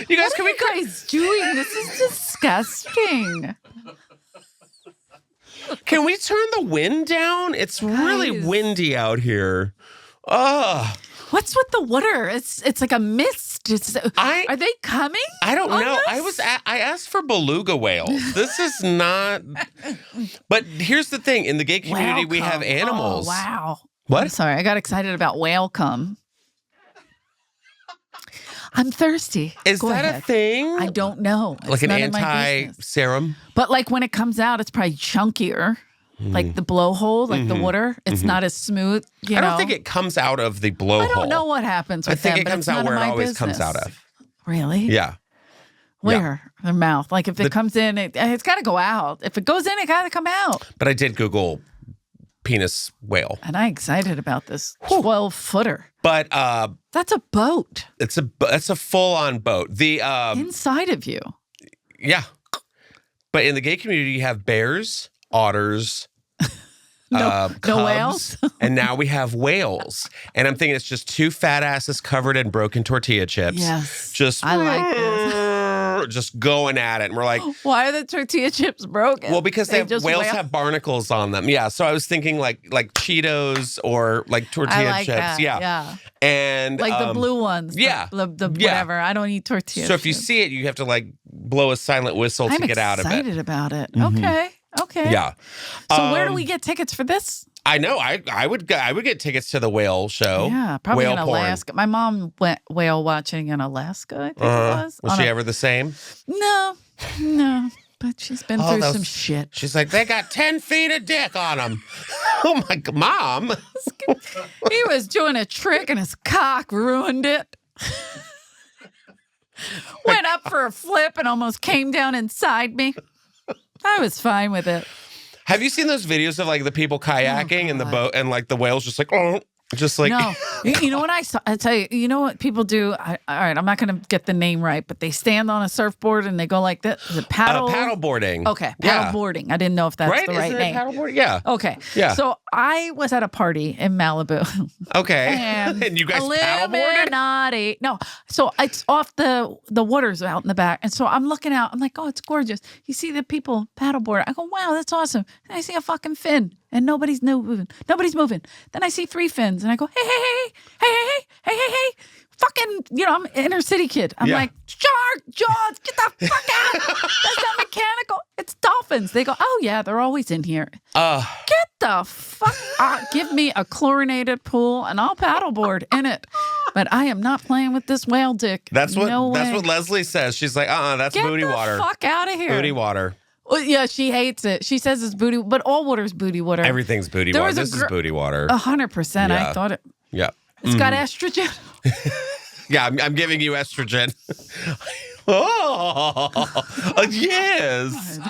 You guys, what are you guys doing? This is disgusting. Can we turn the wind down? It's really windy out here. Ugh. What's with the water? It's like a mist. Are they coming? I don't know. I asked for beluga whales. This is not. But here's the thing: in the gay community, we have animals. Oh, wow. What? I'm sorry, I got excited about whale cum. I'm thirsty. Is that a thing? I don't know. Like an anti-serum? But like when it comes out, it's probably chunkier. Like the blowhole, like the water. It's not as smooth. I don't think it comes out of the blowhole. I don't know what happens with them. I think it comes out where it always comes out of. Really? Yeah. Where? Yeah. Their mouth. Like if it comes in, it's got to go out. If it goes in, it got to come out. But I did Google penis whale. And I'm excited about this 12-footer. But that's a boat. It's a full-on boat. The inside of you. Yeah. But in the gay community, you have bears, otters, no cubs, whales. And now we have whales. And I'm thinking it's just two fat asses covered in broken tortilla chips. Yes. I like this. Just going at it. And we're like, why are the tortilla chips broken? Well, because whales have barnacles on them. Yeah. So I was thinking like Cheetos or like tortilla chips. That. Yeah. And like the blue ones. Yeah. The whatever. I don't eat tortilla chips. So if you see it, you have to like blow a silent whistle to get out of it. I'm excited about it. Okay. Okay. Yeah. So where do we get tickets for this? I know. I would get tickets to the whale show. Yeah, probably whale in Alaska. My mom went whale watching in Alaska, I think it was. Was she ever the same? No. But she's been through some shit. She's like, they got 10 feet of dick on them. Oh, my God. Mom. He was doing a trick and his cock ruined it. Went up for a flip and almost came down inside me. I was fine with it. Have you seen those videos of like the people kayaking in the boat and like the whales just like, oh, just like. No. You know what I saw? I tell you, you know what people do? All right, I'm not going to get the name right, but they stand on a surfboard and they go like this. Is it paddle? Paddleboarding. Okay, paddleboarding. I didn't know if that's the right name. Paddleboarding? Yeah. Okay. Yeah. So I was at a party in Malibu. Okay. And you guys paddleboarded? naughty. No. So it's off the water's out in the back. And so I'm looking out. I'm like, oh, it's gorgeous. You see the people paddleboard. I go, wow, that's awesome. And I see a fucking fin. And nobody's moving. Then I see 3 fins, and I go, hey, fucking, I'm an inner city kid. I'm like, shark, Jaws, get the fuck out. That's not mechanical. It's dolphins. They go, oh yeah, they're always in here. Get the fuck out. Give me a chlorinated pool, and I'll paddleboard in it. But I am not playing with this whale dick. That's what Leslie says. She's like, that's booty water. Get the fuck out of here. Booty water. Well, yeah, she hates it. She says it's booty, but all water's booty water. Everything's booty water. This is booty water. 100%. I thought it. Yeah. It's got estrogen. Yeah, I'm giving you estrogen. Yes.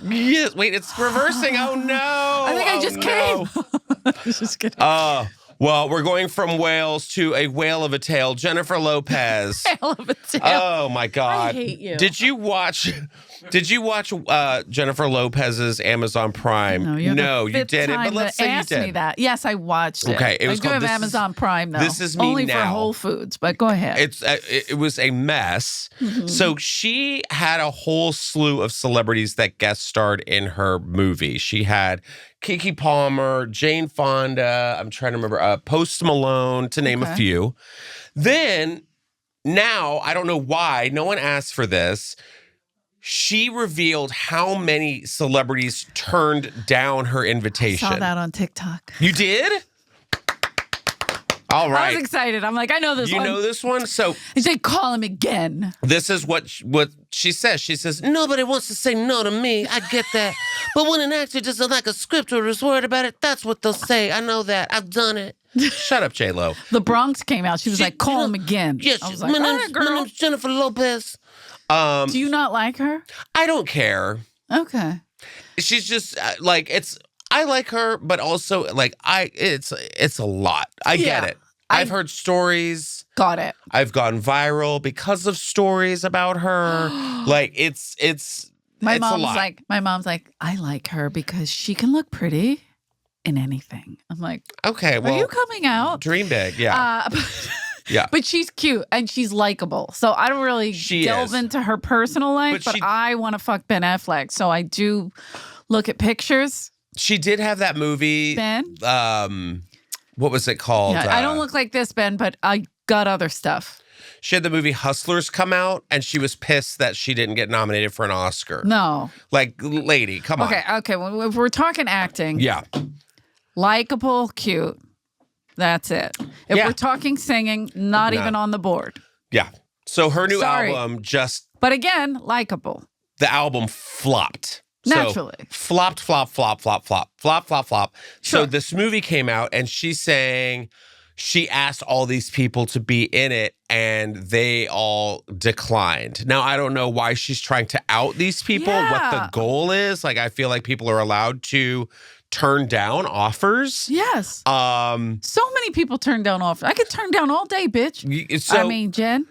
Yes. Wait, it's reversing. Oh no. I think I just came. Just kidding. Well, we're going from whales to a whale of a tale. Jennifer Lopez. Whale of a tale. Oh my God. I hate you. Did you watch Jennifer Lopez's Amazon Prime? No, you didn't. But let's say you did. Me that. Yes, I watched it. Okay, I do have Amazon Prime though. This is me only now. for Whole Foods, but go ahead. It was a mess. Mm-hmm. So she had a whole slew of celebrities that guest starred in her movie. She had Keke Palmer, Jane Fonda, I'm trying to remember, Post Malone, to name a few. Then, now, I don't know why, no one asked for this, she revealed how many celebrities turned down her invitation. I saw that on TikTok. You did? All right. I was excited. I'm like, I know this one. You know this one? So you say, call him again. This is what she says. She says, nobody wants to say no to me. I get that. But when an actor doesn't like a script or is worried about it, that's what they'll say. I know that. I've done it. Shut up, J-Lo. The Bronx came out. She was like, call him again. Yes. I was like, my name's Jennifer Lopez. Do you not like her? I don't care. Okay. She's just I like her, but also it's a lot. I get it. I've heard stories. Got it. I've gone viral because of stories about her. It's my a mom's lot. My mom's like, I like her because she can look pretty in anything. I'm like, okay, well, are you coming out? Dream big, yeah. Yeah. But she's cute and she's likable. So I don't really delve into her personal life, but I want to fuck Ben Affleck. So I do look at pictures. She did have that movie. Ben? What was it called? Yeah, I don't look like this, Ben, but I got other stuff. She had the movie Hustlers come out, and she was pissed that she didn't get nominated for an Oscar. No. Like, lady, come on. Okay. Well, if we're talking acting. Yeah. Likeable, cute. That's it. If we're talking singing, not even on the board. Yeah. So her new album just... But again, likable. The album flopped. Naturally. So, flop. Sure. So this movie came out and she's saying she asked all these people to be in it and they all declined. Now, I don't know why she's trying to out these people, what the goal is. Like, I feel like people are allowed to turn down offers. Yes. So many people turn down offers. I could turn down all day, bitch. So, Jen.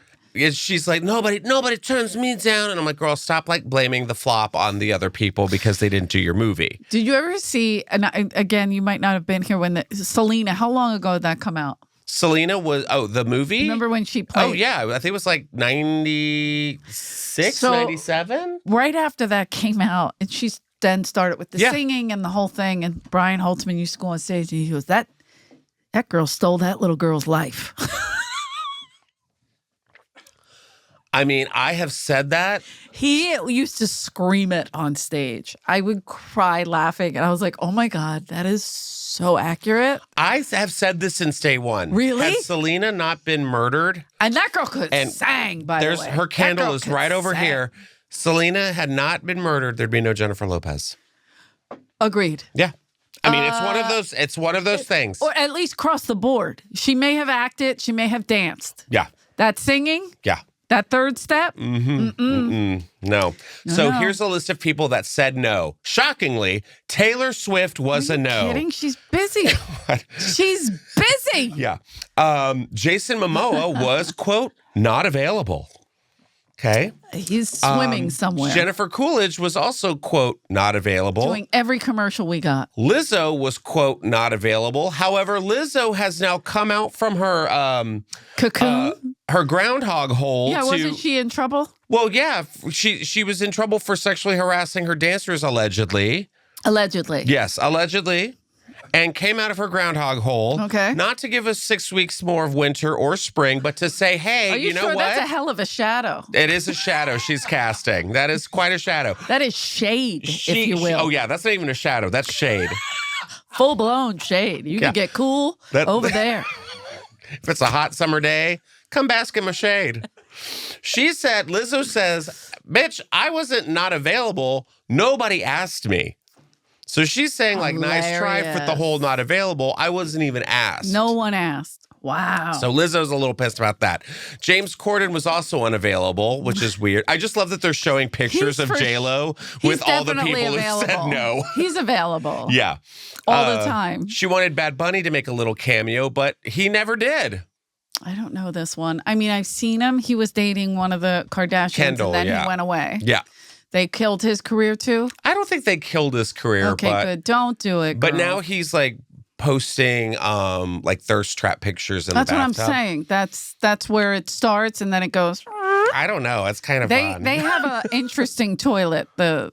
She's like, nobody turns me down. And I'm like, girl, stop blaming the flop on the other people because they ddidn't do your movie. Did you ever see, and again, you might not have been here when Selena, how long ago did that come out? Selena was, the movie? Remember when she played? Oh, yeah. I think it was like 96, 97? Right after that came out, and she then started with the singing and the whole thing. And Brian Holtzman used to go on stage and he goes, that girl stole that little girl's life. I mean, I have said that. He used to scream it on stage. I would cry laughing. And I was like, oh my God, that is so accurate. I have said this since day one. Really? Had Selena not been murdered? And that girl could sing, by the way. Her candle is right over here. Selena had not been murdered, there'd be no Jennifer Lopez. Agreed. Yeah. I mean, it's one of those things. Or at least cross the board. She may have acted. She may have danced. Yeah. That singing? Yeah. That third step? No. So here's a list of people that said no. Shockingly, Taylor Swift was a no. Kidding? She's busy. She's busy. Yeah. Jason Momoa was, quote, not available. Okay. He's swimming somewhere. Jennifer Coolidge was also, quote, not available. Doing every commercial we got. Lizzo was, quote, not available. However, Lizzo has now come out from her cocoon, her groundhog hole. Yeah, wasn't she in trouble? Well, yeah, she was in trouble for sexually harassing her dancers, allegedly. Allegedly. Yes, allegedly. And came out of her groundhog hole. Okay. Not to give us 6 weeks more of winter or spring, but to say, hey, Are you know sure what? That's a hell of a shadow. It is a shadow she's casting. That is quite a shadow. That is shade, if you will. Oh, yeah, that's not even a shadow. That's shade. Full-blown shade. You can get cool over there. If it's a hot summer day, come bask in my shade. Lizzo says, bitch, I wasn't not available. Nobody asked me. So she's saying, like, nice try for the whole not available. I wasn't even asked. No one asked. Wow. So Lizzo's a little pissed about that. James Corden was also unavailable, which is weird. I just love that they're showing pictures of J-Lo with all the people who said no. He's available. Yeah. All the time. She wanted Bad Bunny to make a little cameo, but he never did. I don't know this one. I mean, I've seen him. He was dating one of the Kardashians, Kendall, and then he went away. Yeah. They killed his career too? I don't think they killed his career. Okay, good. Don't do it, girl. But now he's like posting like thirst trap pictures in the bathtub. That's what I'm saying. That's where it starts and then it goes. I don't know. It's kind of fun. They have an interesting toilet. The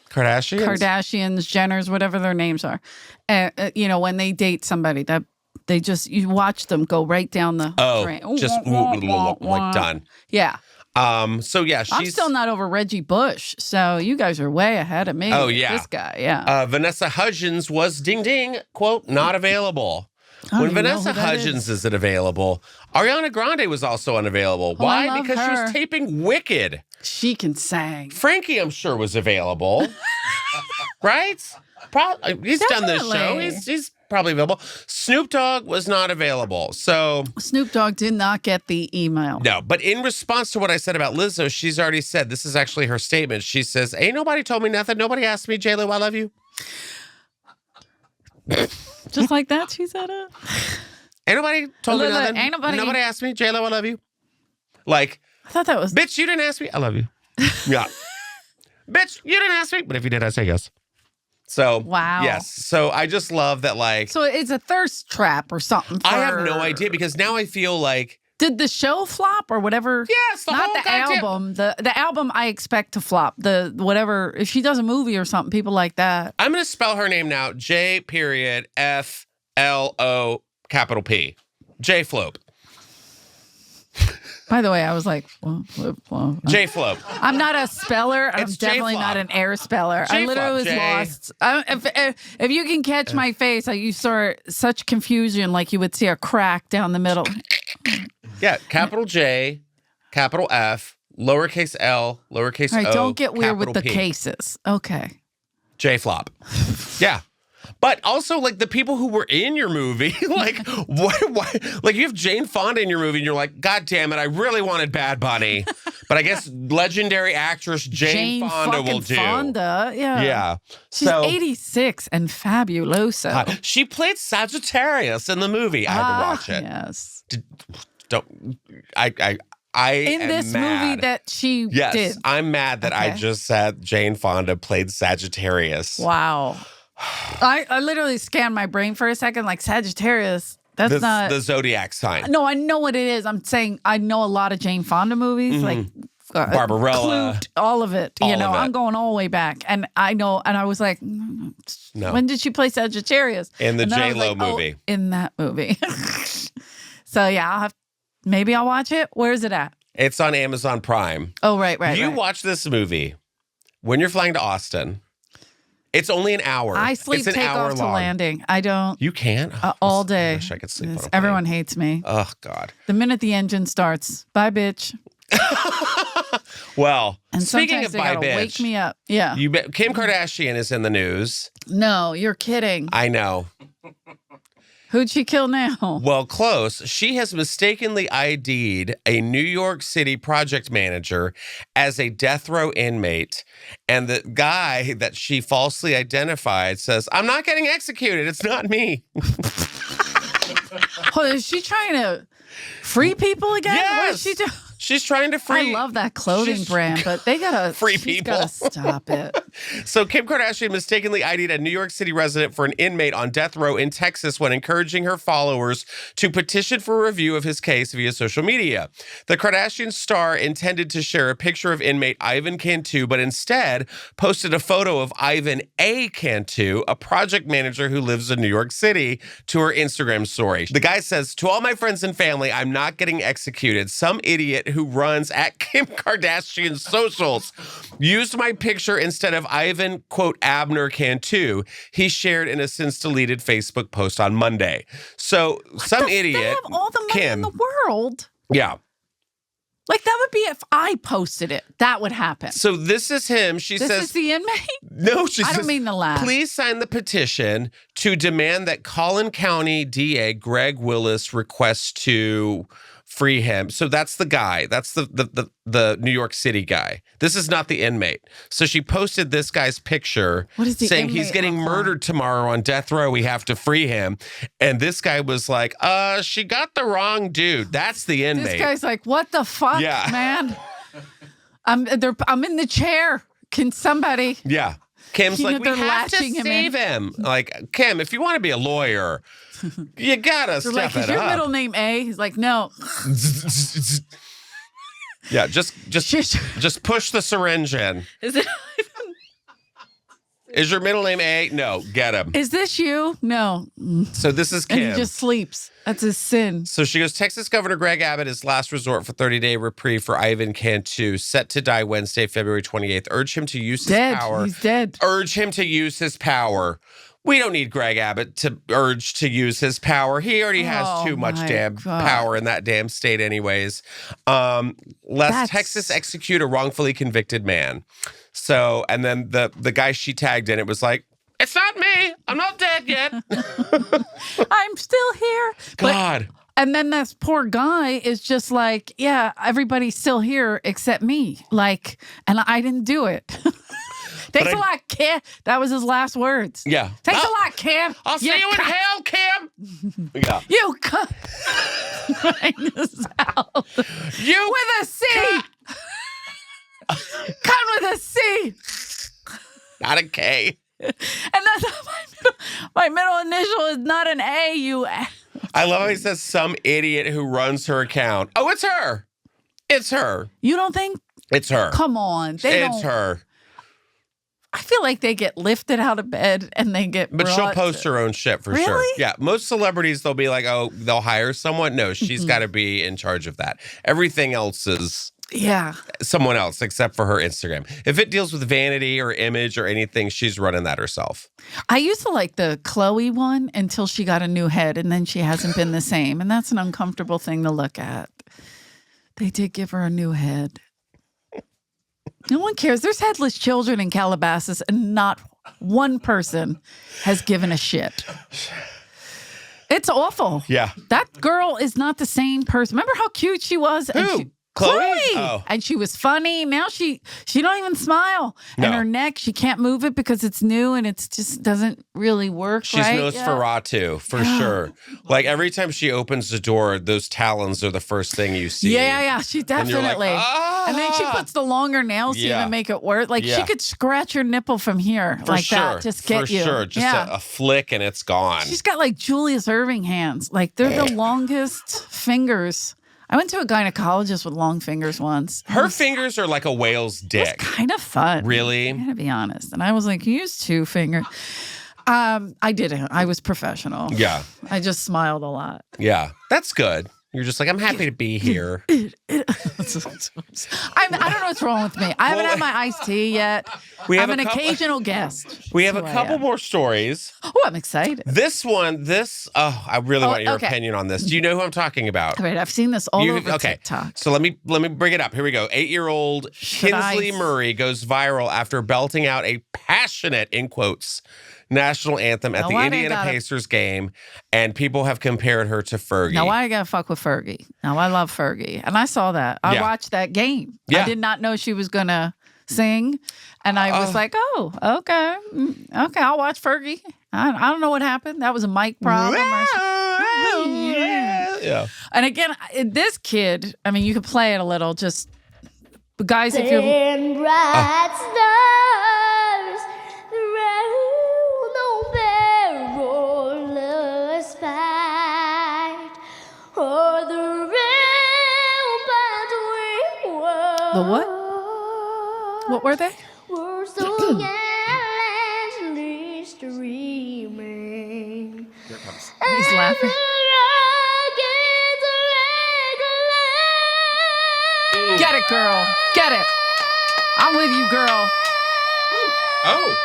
Kardashians, Jenners, whatever their names are. When they date somebody, that they just you watch them go right down the drain. Just like done. Yeah. So yeah, I'm still not over Reggie Bush. So you guys are way ahead of me. Oh yeah, this guy. Yeah. Vanessa Hudgens was quote not available. When Vanessa Hudgens isn't available, Ariana Grande was also unavailable. Why? Because she was taping Wicked. She can sing. Frankie, I'm sure, was available. Right? He's done this show. He's probably available. Snoop Dogg was not available. So Snoop Dogg did not get the email. No, but in response to what I said about Lizzo, she's already said, this is actually her statement. She says, ain't nobody told me nothing. Nobody asked me, J-Lo, I love you. Just like that, she said it. Ain't nobody told me nothing. Ain't nobody asked me, J-Lo, I love you. Like, I thought that was... Bitch, you didn't ask me. I love you. Yeah. Bitch, you didn't ask me. But if you did, I say yes. So, wow. Yes. So I just love that, like... So it's a thirst trap or something. I have no idea because now I feel like... Did the show flop or whatever? Yes, not the album. The album I expect to flop. The whatever. If she does a movie or something, people like that. I'm going to spell her name now. J.FLO P. J Flope. By the way, I was like, J Flope. I'm not a speller. I'm definitely not an air speller. I literally was lost. If you can catch my face, you saw such confusion, like you would see a crack down the middle. Yeah, capital J, capital F, lowercase L, lowercase All right, O. Don't get weird with the P. cases. Okay. J Flop. Yeah. But also, like, the people who were in your movie, like, what? Like, you have Jane Fonda in your movie, and you're like, God damn it, I really wanted Bad Bunny. But I guess legendary actress Jane Fonda will do. Fonda, yeah. Yeah. She's 86 and fabuloso. She played Sagittarius in the movie. I had to watch it. Yes. I in this mad. movie that she did. Yes, I'm mad that I just said Jane Fonda played Sagittarius. Wow. I literally scanned my brain for a second, like Sagittarius. That's not the zodiac sign. No, I know what it is. I'm saying I know a lot of Jane Fonda movies, like Barbarella, Clute, all of it. I'm going all the way back, and I know. And I was like, no. When did she play Sagittarius? In the J-Lo movie. In that movie. So yeah, maybe I'll watch it. Where is it at? It's on Amazon Prime. Oh, right. You watch this movie when you're flying to Austin. It's only an hour. I sleep it's an takeoff hour to long. landing. I don't. You can? All day. I wish I could sleep on a plane. Everyone hates me. Oh, God. The minute the engine starts, bye, bitch. Well, and speaking of they bye, gotta bitch. wake me up. Yeah. Kim Kardashian is in the news. No, you're kidding. I know. Who'd she kill now? Well, close. She has mistakenly ID'd a New York City project manager as a death row inmate. And the guy that she falsely identified says, I'm not getting executed. It's not me. Is she trying to free people again? Yes. What is she doing? She's trying to free. I love that clothing brand, but they gotta free people. Gotta stop it. So Kim Kardashian mistakenly ID'd a New York City resident for an inmate on death row in Texas when encouraging her followers to petition for a review of his case via social media. The Kardashian star intended to share a picture of inmate Ivan Cantu, but instead posted a photo of Ivan A. Cantu, a project manager who lives in New York City, to her Instagram story. The guy says, to all my friends and family, I'm not getting executed. Some idiot who runs at Kim Kardashian's socials used my picture instead of Ivan, quote, Abner Cantu. He shared in a since deleted Facebook post on Monday. So some idiot, they have all the money Kim, in the world. Yeah. Like that would be if I posted it. That would happen. So this is him. She says, this is the inmate? No, she says, I don't mean to laugh. Please sign the petition to demand that Collin County DA Greg Willis requests to free him. So that's the guy. That's the New York City guy. This is not the inmate. So she posted this guy's picture saying he's getting murdered tomorrow on death row. We have to free him. And this guy was like, she got the wrong dude. That's the inmate. This guy's like, what the fuck, man? I'm in the chair. Can somebody? Yeah. Kim's like, we have to him save him. Like, Kim, if you want to be a lawyer, you gotta step like, it is your up. middle name A? He's like, no. Yeah, just push the syringe in. Is it? Is your middle name A? No, get him. Is this you? No. So this is Kim. And he just sleeps. That's his sin. So she goes, Texas Governor Greg Abbott is last resort for 30-day reprieve for Ivan Cantu, set to die Wednesday, February 28th. Urge him to use his power. He's dead. Urge him to use his power. We don't need Greg Abbott to urge to use his power. He already has too much damn power in that damn state anyways. Lest Texas execute a wrongfully convicted man. So, and then the guy she tagged in, it was like, it's not me. I'm not dead yet. I'm still here. God. And then this poor guy is just like, yeah, everybody's still here except me. Like, and I didn't do it. Thanks a lot, Kim. That was his last words. Yeah. Thanks a lot, Kim. I'll see you in hell, Kim. Yeah. You come this out. You with a C. Come with a C. Not a K. And that's my middle initial is not an A, you. I love how he says some idiot who runs her account. Oh, it's her. It's her. You don't think? It's her. Come on. It's her. I feel like they get lifted out of bed and they get But she'll post her own shit for sure. Yeah. Most celebrities, they'll be like, oh, they'll hire someone. No, she's got to be in charge of that. Everything else is someone else except for her Instagram. If it deals with vanity or image or anything, she's running that herself. I used to like the Chloe one until she got a new head and then she hasn't been the same. And that's an uncomfortable thing to look at. They did give her a new head. No one cares. There's headless children in Calabasas and not one person has given a shit. It's awful. Yeah. That girl is not the same person. Remember how cute she was? Who? Chloe? Oh. And she was funny. Now she don't even smile. No. And her neck, she can't move it because it's new and it just doesn't really work. She's Nosferatu, for sure. Like every time she opens the door, those talons are the first thing you see. Yeah. She definitely. And then she puts the longer nails to even make it work. Like she could scratch your nipple from here that. Just get you. For sure. Just a flick and it's gone. She's got like Julius Erving hands. Like they're the longest fingers. I went to a gynecologist with long fingers once. Her fingers are like a whale's dick. It's kind of fun. Really? I gotta be honest. And I was like, use 2 fingers. I didn't. I was professional. Yeah. I just smiled a lot. Yeah. That's good. You're just like, I'm happy to be here. I don't know what's wrong with me. I haven't had my iced tea yet. I'm an occasional guest. We have a couple more stories. Oh, I'm excited. I really want your opinion on this. Do you know who I'm talking about? Right, I've seen this all over TikTok. So let me bring it up. Here we go. 8-year-old Kinsley Murray goes viral after belting out a passionate, in quotes, national anthem at the Indiana Pacers game, and people have compared her to Fergie. Now, why I gotta fuck with Fergie? Now, I love Fergie, and I saw that. I watched that game. I did not know she was gonna sing, and I was like, oh, okay, I'll watch Fergie. I don't know what happened. That was a mic problem. Yeah. And again, this kid, I mean, you could play it a little, just, but guys, if you're... bright stars round the perilous fight, or the rampart we were. The what? What were they? We're so gallantly streaming. He's laughing. Get it, girl. Get it. I'm with you, girl. Oh.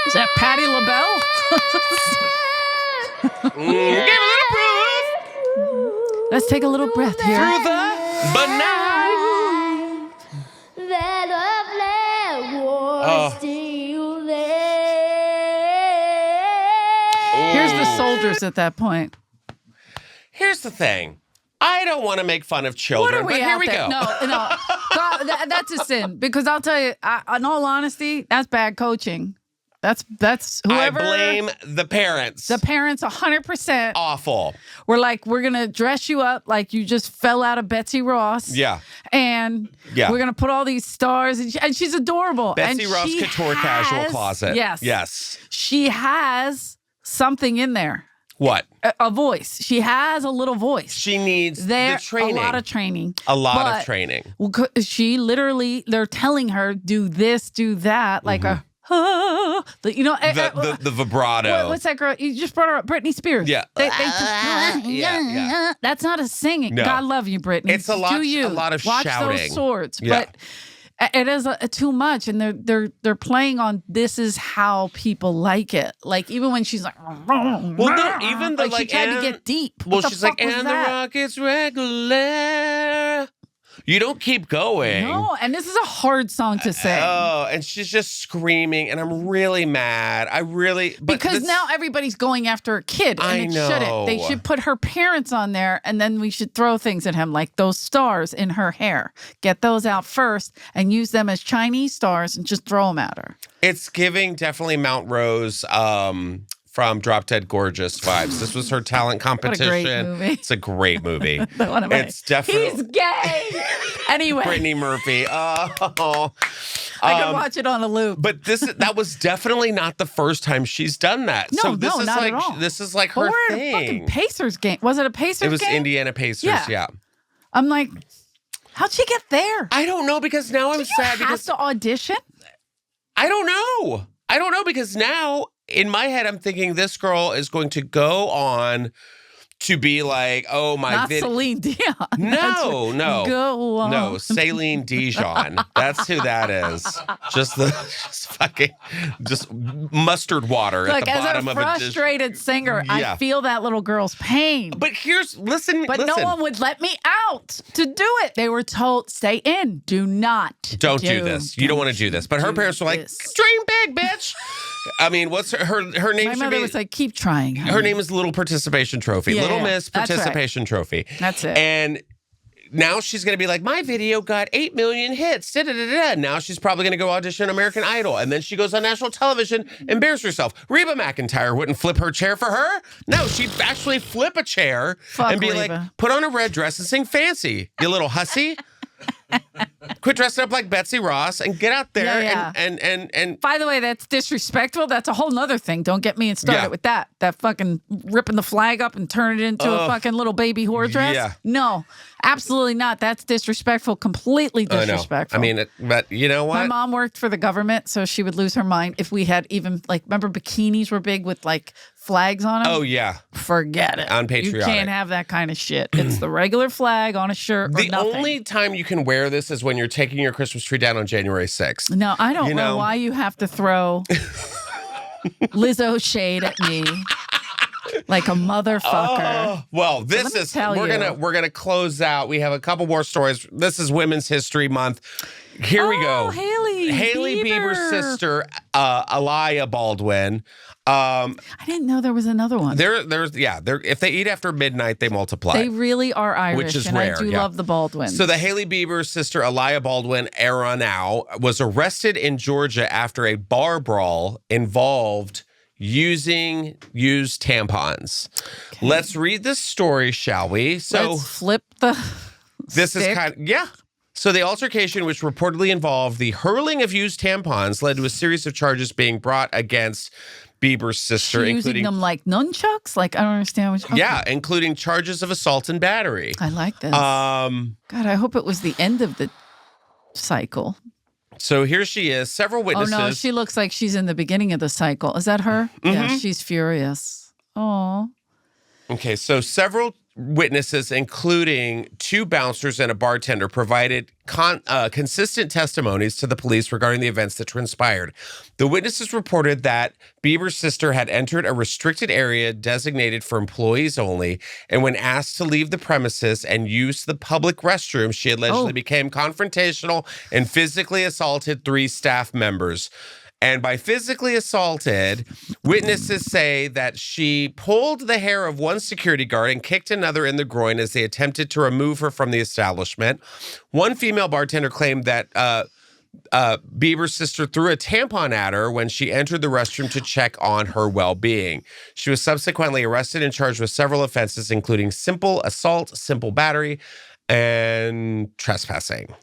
Is that Patti LaBelle? Give a little proof. Let's take a little breath here. Through the banana. That love was still there. Here's the soldiers at that point. Here's the thing. I don't want to make fun of children, What are we but here we there? go. No. God, that's a sin. Because I'll tell you, in all honesty, that's bad coaching. That's whoever. I blame the parents. The parents 100%. Awful. We're like, we're going to dress you up like you just fell out of Betsy Ross. Yeah. And we're going to put all these stars. And she's adorable. Betsy and Ross Couture Casual Closet. Yes. She has something in there. What? A voice. She has a little voice. She needs the training. A lot of training. Of training. She literally, they're telling her, do this, do that. Like the vibrato. What's that girl? You just brought her up, Britney Spears. Yeah. Yeah. That's not a singing. No. God love you, Britney. It's a lot of Watch shouting. those swords. Yeah. But it is too much, and they're playing on this is how people like it. Like even when she's like, even the she tried to get deep. Well, What she's the like, fuck was and the that? rocket's regular. You don't keep going. No, and this is a hard song to sing. Oh, and she's just screaming, and I'm really mad. Because now everybody's going after a kid, and shouldn't. They should put her parents on there, and then we should throw things at him, like those stars in her hair. Get those out first, and use them as Chinese stars, and just throw them at her. It's giving definitely Mount Rose from Drop Dead Gorgeous vibes. This was her talent competition. What a great movie. It's a great movie. It's definitely. He's gay. Anyway. Brittany Murphy. Oh. I could watch it on a loop. But that was definitely not the first time she's done that. No, not at all. This is like her we're thing. At a fucking Pacers game. Was it a Pacers game? It was Indiana Pacers, yeah. I'm like, how'd she get there? I don't know, because now I'm sad. You have to audition? I don't know because now in my head I'm thinking this girl is going to go on to be like, oh, my Not Celine Dion. No. Go on. No, Celine Dijon. That's who that is. Just mustard water at the bottom of a dish. As a frustrated singer, I feel that little girl's pain. But listen. No one would let me out to do it. They were told, stay in. Do not. Don't do this. You don't want to do this. But her parents were like, dream big, bitch. I mean, what's her name? My mother was like, keep trying. Honey. Her name is Little Participation Trophy. Yeah, Little Miss Participation Trophy. That's it. And now she's going to be like, my video got 8 million hits. Da-da-da-da. Now she's probably going to go audition American Idol. And then she goes on national television, embarrass herself. Reba McEntire wouldn't flip her chair for her. No, she'd actually flip a chair and be Reba. like, put on a red dress and sing Fancy, you little hussy. Quit dressing up like Betsy Ross and get out there and By the way, that's disrespectful. That's a whole nother thing. Don't get me started with that. That fucking ripping the flag up and turning it into a fucking little baby whore dress. Yeah. No, absolutely not. That's disrespectful. Completely disrespectful. I mean, but you know what? My mom worked for the government, so she would lose her mind if we had even like, remember bikinis were big with like flags on them? Oh, yeah. Forget it. Unpatriotic. You can't have that kind of shit. It's the regular flag on a shirt or The nothing. only time you can wear this is when you're taking your Christmas tree down on January 6th. No, I don't know why you have to throw Lizzo shade at me like a motherfucker. Well, this is we're gonna close out. We have a couple more stories. This is Women's History Month. Here we go. Hailey Bieber's sister, Aliyah Baldwin. I didn't know there was another one. If they eat after midnight, they multiply. They really are Irish, which is and rare. I do love the Baldwins. So the Hailey Bieber's sister, Aliyah Baldwin Aranow, was arrested in Georgia after a bar brawl involved using used tampons. Okay. Let's read this story, shall we? So let's flip the This stick. is So the altercation, which reportedly involved the hurling of used tampons, led to a series of charges being brought against Bieber's sister, using them like nunchucks. Like I don't understand what. Yeah, including charges of assault and battery. I like this. God, I hope it was the end of the cycle. So here she is. Several witnesses. Oh no, she looks like she's in the beginning of the cycle. Is that her? Mm-hmm. Yeah, she's furious. Oh. Okay, so several witnesses, including 2 bouncers and a bartender, provided consistent testimonies to the police regarding the events that transpired. The witnesses reported that Bieber's sister had entered a restricted area designated for employees only, and when asked to leave the premises and use the public restroom, she allegedly became confrontational and physically assaulted 3 staff members. And by physically assaulted, witnesses say that she pulled the hair of one security guard and kicked another in the groin as they attempted to remove her from the establishment. One female bartender claimed that Bieber's sister threw a tampon at her when she entered the restroom to check on her well-being. She was subsequently arrested and charged with several offenses, including simple assault, simple battery, and trespassing.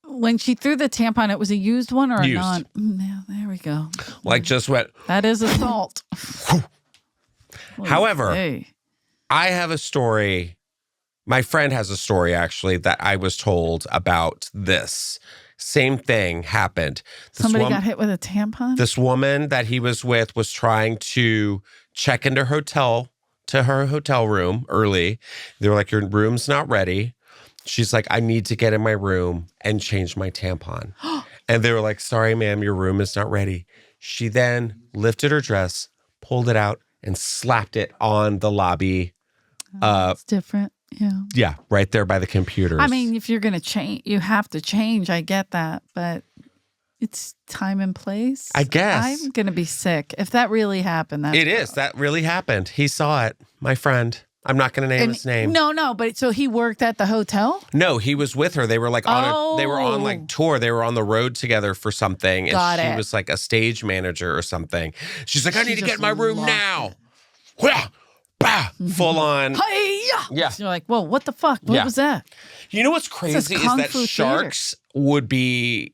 When she threw the tampon, it was a used one or used. a non? Yeah, there we go. Like just went. That is assault. However, I have a story. My friend has a story, actually, that I was told about this. Same thing happened. Somebody got hit with a tampon? This woman that he was with was trying to check into her hotel room early. They were like, your room's not ready. She's like, I need to get in my room and change my tampon. And they were like, sorry, ma'am, your room is not ready. She then lifted her dress, pulled it out, and slapped it on the lobby. It's different. Yeah. Yeah, right there by the computers. I mean, if you're going to change, you have to change. I get that. But it's time and place. I guess. I'm going to be sick. If that really happened. That really happened. He saw it, my friend. I'm not going to name his name. No, but so he worked at the hotel? No, he was with her. They were like they were on like tour. They were on the road together for something. And she was like a stage manager or something. She's like, I need to get in my room now. Full on. Yeah. So you're like, whoa, what the fuck? What was that? You know what's crazy is that sharks would be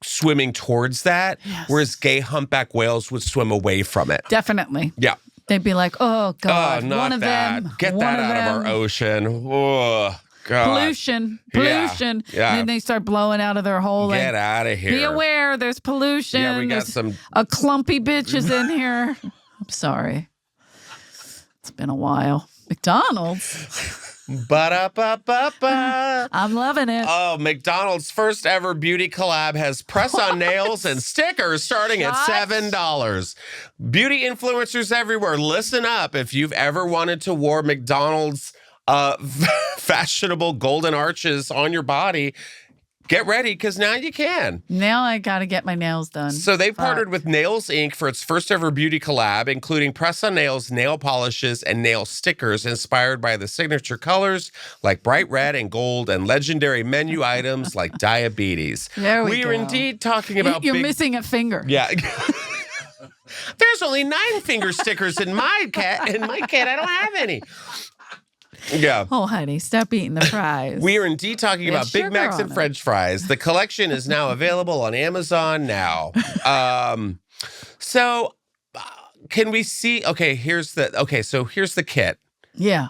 swimming towards that, whereas gay humpback whales would swim away from it. Definitely. Yeah. They'd be like, oh, God, one of them. Get that out of our ocean. Oh, God. Pollution. Yeah. And then they start blowing out of their hole. Get out of here. Be aware, there's pollution. Yeah, we got some. A clumpy bitch is in here. I'm sorry. It's been a while. McDonald's. Ba-da-ba-ba-ba. I'm loving it. Oh, McDonald's first ever beauty collab has press-on nails and stickers starting at $7. Beauty influencers everywhere, listen up. If you've ever wanted to wear McDonald's fashionable golden arches on your body, get ready, because now you can. Now I got to get my nails done. So they've partnered with Nails Inc. for its first ever beauty collab, including press-on nails, nail polishes, and nail stickers inspired by the signature colors like bright red and gold and legendary menu items like diabetes. There we We go. are indeed talking about You're missing a finger. Yeah. There's only 9 finger stickers in my kit. I don't have any. Yeah. Oh, honey, stop eating the fries. We are indeed talking about There's Big sugar Macs on and it. French fries. The collection is now available on Amazon now. So can we see? Okay, here's the kit. Yeah.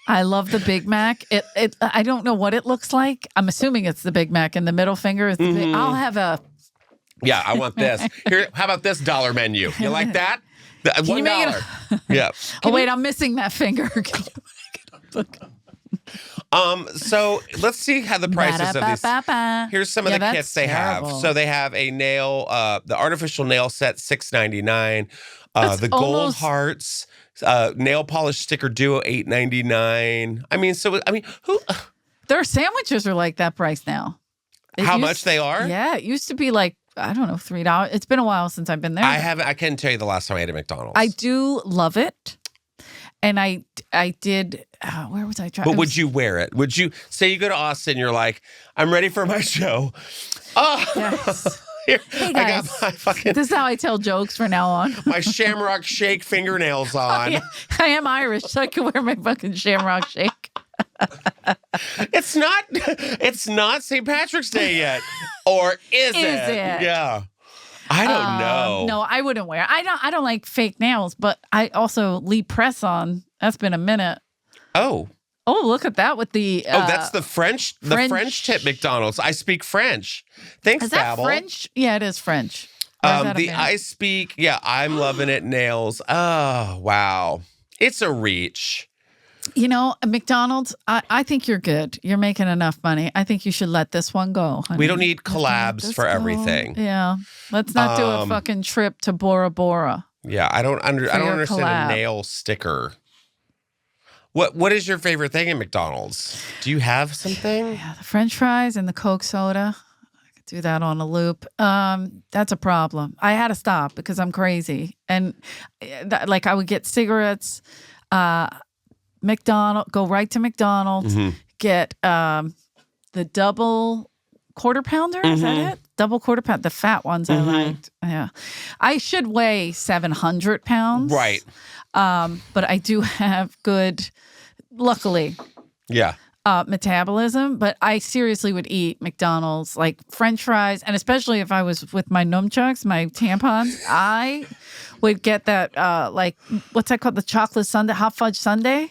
I love the Big Mac. I don't know what it looks like. I'm assuming it's the Big Mac, and the middle finger is the big. I'll have a. Yeah, I want this. Here, how about this dollar menu? You like that? you make it $1. Yeah. Oh wait, I'm missing that finger. So let's see how the prices of these. Here's some of the that's kits they have. terrible. So they have a nail, the artificial nail set, $6.99. The gold almost- hearts, nail polish sticker duo, $8.99. Who? Their sandwiches are like that price now. How much they are? Yeah, it used to be like, I don't know, $3. It's been a while since I've been there. I couldn't tell you the last time I ate at McDonald's. I do love it. And I did, where was I trying? But would you wear it? Would you say you go to Austin, you're like, I'm ready for my show. Oh, Yes. here, Hey I guys, got my fucking, this is how I tell jokes from now on. my Shamrock Shake fingernails on. Yeah, I am Irish, so I can wear my fucking Shamrock Shake. It's not St. Patrick's Day yet. Or is it? Yeah. I don't know. No, I wouldn't wear. I don't like fake nails, but I also leave press on. That's been a minute. Oh. Oh, look at that with the. That's the French tip McDonald's. I speak French. Thanks, Is that Babel. French? Yeah, it is French. Or is that The American? I speak. Yeah, I'm loving it. Nails. Oh wow, it's a reach. You know, McDonald's, I think you're good. You're making enough money. I think you should let this one go, honey. We don't need Let's let collabs this for go. everything. Yeah. Let's not do a fucking trip to Bora Bora. Yeah, I don't your understand collab. a nail sticker. What is your favorite thing at McDonald's? Do you have something? Yeah, the French fries and the Coke soda. I could do that on a loop. That's a problem. I had to stop because I'm crazy. And like I would get cigarettes, go right to McDonald's, get the double quarter pounder. Is that it? Double quarter pound, the fat ones I liked. Yeah. I should weigh 700 pounds. Right. But I do have good, luckily, Yeah. metabolism. But I seriously would eat McDonald's, like French fries, and especially if I was with my nunchucks, my tampons, I would get that, like, what's that called? The chocolate sundae, hot fudge sundae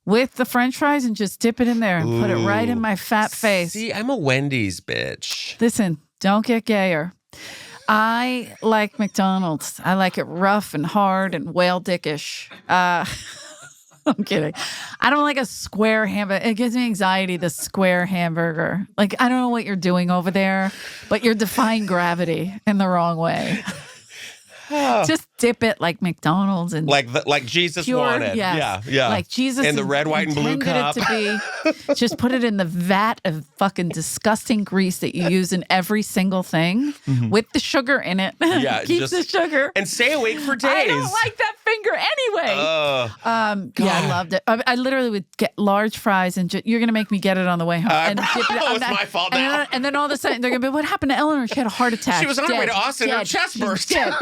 with the French fries and just dip it in there and put it right in my fat face. See, I'm a Wendy's bitch. Listen, don't get gayer. I like McDonald's. I like it rough and hard and whale dickish. I'm kidding. I don't like a square hamburger. It gives me anxiety, the square hamburger. Like, I don't know what you're doing over there, but you're defying gravity in the wrong way. Just dip it like McDonald's and Like Jesus pure, wanted. yes. Yeah. Like Jesus in the red, white, and blue intended cup. it to be. Just put it in the vat of fucking disgusting grease that you use in every single thing with the sugar in it. Yeah, Keeps the sugar. And stay awake for days. I don't like that finger anyway. Yeah, I loved it. I literally would get large fries and you're going to make me get it on the way home. And dip it, it's my fault and now. and then all of a sudden they're going to be, what happened to Eleanor? She had a heart attack. She was on her way Dead. to Austin. Her Dead. chest She's burst. dead.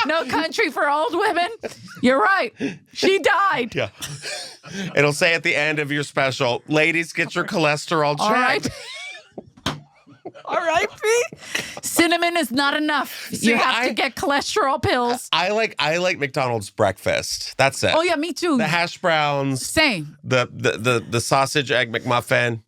No country for old women. You're right. She died. Yeah. It'll say at the end of your special, ladies, get your cholesterol checked. All right. R.I.P. Cinnamon is not enough. See, you have to get cholesterol pills. I like McDonald's breakfast. That's it. Oh yeah, me too. The hash browns, Same. the sausage egg McMuffin.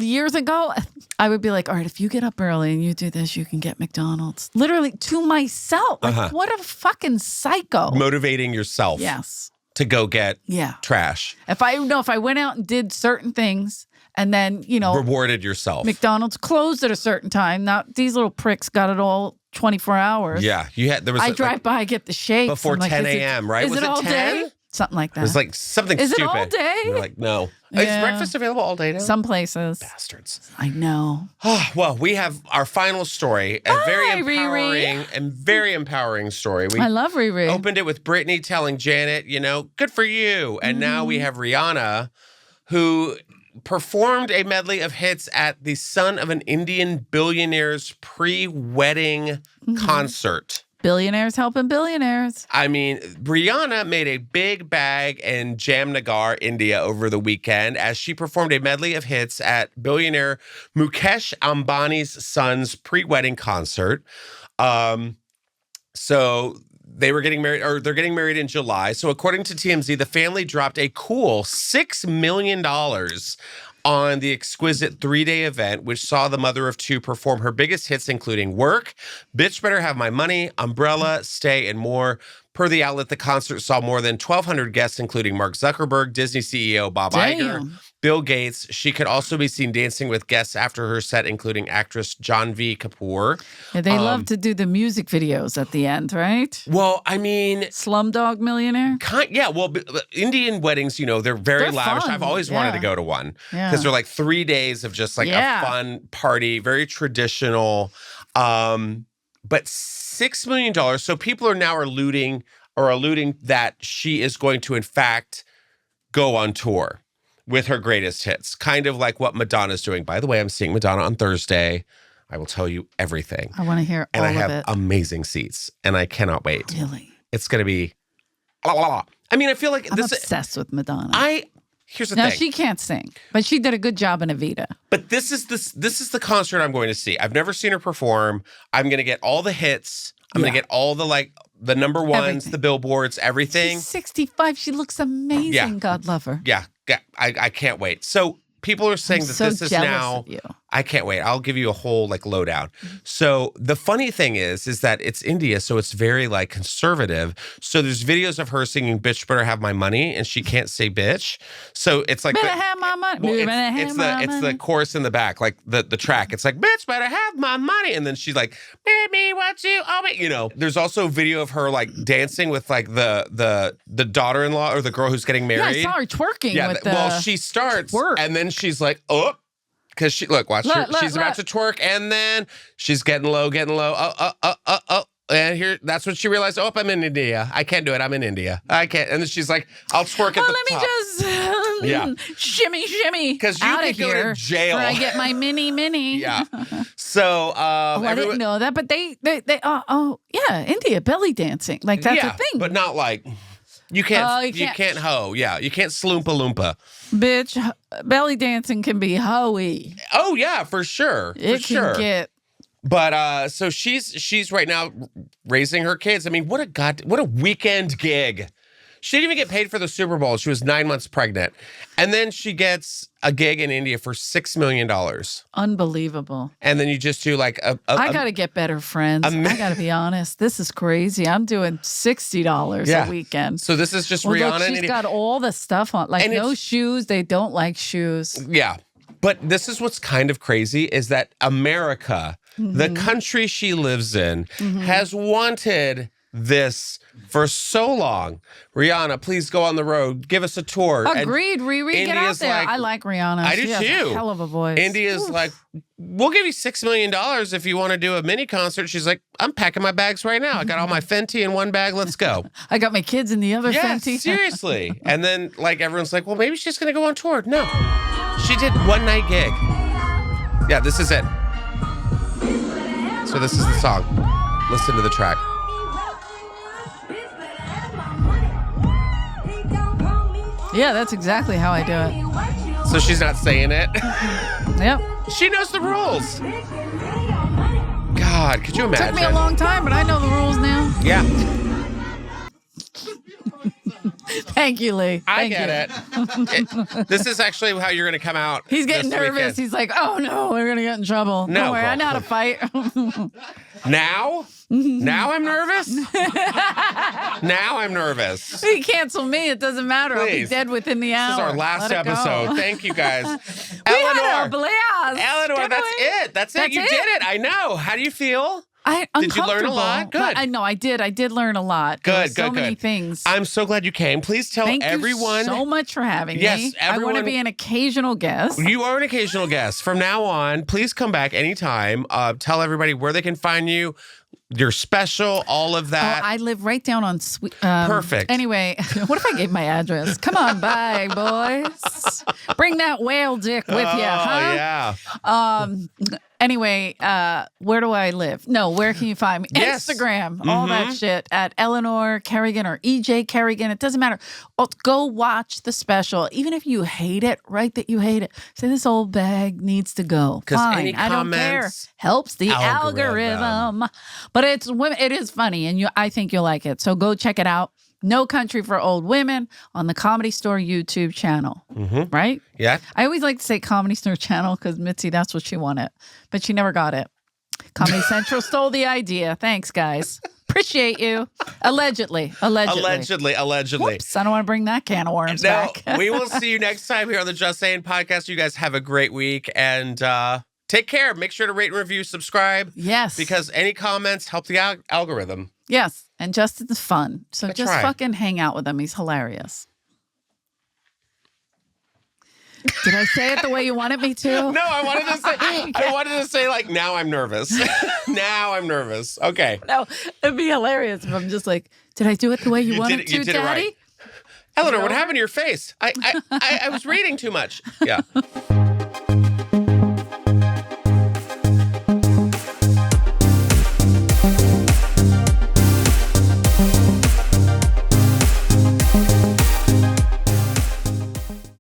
Years ago, I would be like, all right, if you get up early and you do this, you can get McDonald's. Literally to myself. Like, what a fucking psycho. Motivating yourself. Yes. To go get Yeah. trash. If I went out and did certain things and then, Rewarded yourself. McDonald's closed at a certain time. Now these little pricks got it all 24 hours. Yeah. There was I drive by, get the shakes. before I'm like, 10 is it- a.m., right? Is Was it it all 10? day? Something like that. It was like something Is it stupid. all day? You're like, no. Is Yeah. breakfast available all day now? Some places. Bastards. I know. Well, we have our final story, a very Riri. empowering story. We I love Riri. opened it with Britney telling Janet, good for you. And now we have RHIANNA, who performed a medley of hits at the son of an Indian billionaire's pre-wedding concert. Billionaires helping billionaires. I mean, Rihanna made a big bag in Jamnagar, India over the weekend as she performed a medley of hits at billionaire Mukesh Ambani's son's pre-wedding concert. So they were getting married, or they're getting married in July. So according to TMZ, the family dropped a cool $6 million on the exquisite 3-day event, which saw the mother of two perform her biggest hits, including Work, Bitch Better Have My Money, Umbrella, Stay, and more. Per the outlet, the concert saw more than 1,200 guests, including Mark Zuckerberg, Disney CEO Bob Iger, Bill Gates. She could also be seen dancing with guests after her set, including actress Janvi Kapoor. Yeah, they love to do the music videos at the end, right? Well, I mean... Slumdog Millionaire? Indian weddings, they're very lavish. Fun. I've always wanted to go to one because they're like 3 days of just like a fun party, very traditional. But $6 million. So people are now alluding that she is going to, in fact, go on tour with her greatest hits, kind of like what Madonna's doing. By the way, I'm seeing Madonna on Thursday. I will tell you everything. I want to hear all of it. And I have amazing seats, and I cannot wait. Really? It's going to be... I mean, I feel like I'm obsessed with Madonna. Here's the now, thing. she can't sing, but she did a good job in Evita. But this is the concert I'm going to see. I've never seen her perform. I'm going to get all the hits. I'm going to get all the number ones, everything. The billboards, everything. She's 65. She looks amazing. Yeah. God love her. Yeah. I can't wait. So people are saying that this is now... of you. I can't wait. I'll give you a whole lowdown. So the funny thing is that it's India, so it's very conservative. So there's videos of her singing "Bitch Better Have My Money" and she can't say "bitch." So it's like better have my money. Well, it's the chorus in the back, like the track. It's like "Bitch Better Have My Money," and then she's like "Baby, what you owe me?" There's also a video of her dancing with the daughter-in-law or the girl who's getting married. Yeah, I saw her twerking. Yeah, with she starts twerk. and then she's like, oh. Because she's about to twerk, and then she's getting low. And here, that's when she realized, I'm in India. I can't do it. I'm in India. I can't. And then she's like, I'll twerk at the top. Let me just shimmy. Because you could go to jail. Where I get my mini. Yeah. So, I didn't know that, but they India belly dancing. That's a thing. But not you can't hoe. Yeah, you can't sloompa. Bitch, belly dancing can be hoey. Oh yeah, for sure. It can get. But so she's right now raising her kids. I mean, what a weekend gig. She didn't even get paid for the Super Bowl. She was 9 months pregnant. And then she gets a gig in India for $6 million. Unbelievable. And then you just do I got to get better friends. I got to be honest. This is crazy. I'm doing $60 a weekend. So this is just Rihanna. Look, she's got all the stuff on. No shoes. They don't like shoes. Yeah. But this is what's kind of crazy is that America, the country she lives in, has wanted this for so long. Rihanna, please go on the road. Give us a tour. Agreed, Riri. Get out there. I like Rihanna. I do she too. Has a hell of a voice. India's we'll give you $6 million if you want to do a mini concert. She's like, I'm packing my bags right now. I got all my Fenty in one bag. Let's go. I got my kids in the other Fenty. Seriously. And then everyone's like, well, maybe she's going to go on tour. No. She did one night gig. Yeah, this is it. So this is the song. Listen to the track. Yeah, that's exactly how I do it. So she's not saying it? Yep. She knows the rules. God, could you imagine? Took me a long time, but I know the rules now. Yeah. Thank you, Lee. I get it. This is actually how you're going to come out. He's getting nervous. Weekend. He's like, oh no, we're going to get in trouble. No, don't worry, I know how to fight. Now? Now I'm nervous? Now I'm nervous. He canceled me. It doesn't matter. Please. I'll be dead within the hour. This is our last episode. Thank you, guys. Had a blast. Eleanor, that's it. That's it. You did it. I know. How do you feel? Did you learn a lot? Good. I know I did. I did learn a lot. Good, so many things. I'm so glad you came. Please tell everyone. Thank you so much for having me. Yes, everyone. I want to be an occasional guest. You are an occasional guest. From now on, please come back anytime. Tell everybody where they can find you. You're special, all of that. I live right down on Sweet. Perfect. Anyway, what if I gave my address? Come on by, boys. Bring that whale dick with you, huh? Oh, yeah. Anyway, where do I live? No, where can you find me? Yes. Instagram, all that shit at Eleanor Kerrigan or EJ Kerrigan. It doesn't matter. Go watch the special. Even if you hate it, write that you hate it. Say this old bag needs to go. Fine, I don't care. Helps the algorithm. But it is funny, and I think you'll like it. So go check it out. No Country for Old Women on the Comedy Store YouTube channel. Right? Yeah. I always like to say Comedy Store channel because Mitzi, that's what she wanted. But she never got it. Comedy Central stole the idea. Thanks, guys. Appreciate you. Allegedly. Allegedly. Whoops, I don't want to bring that can of worms back. We will see you next time here on the Just Saying podcast. You guys have a great week and take care. Make sure to rate and review, subscribe. Yes. Because any comments help the algorithm. Yes. And Justin's fun. So just fucking hang out with him. He's hilarious. Did I say it the way you wanted me to? No, I wanted to say like, now I'm nervous. Now I'm nervous. Okay. No, it'd be hilarious if I'm just like, did I do it the way you wanted to, you did Daddy? It right. Eleanor, what happened to your face? I was reading too much. Yeah.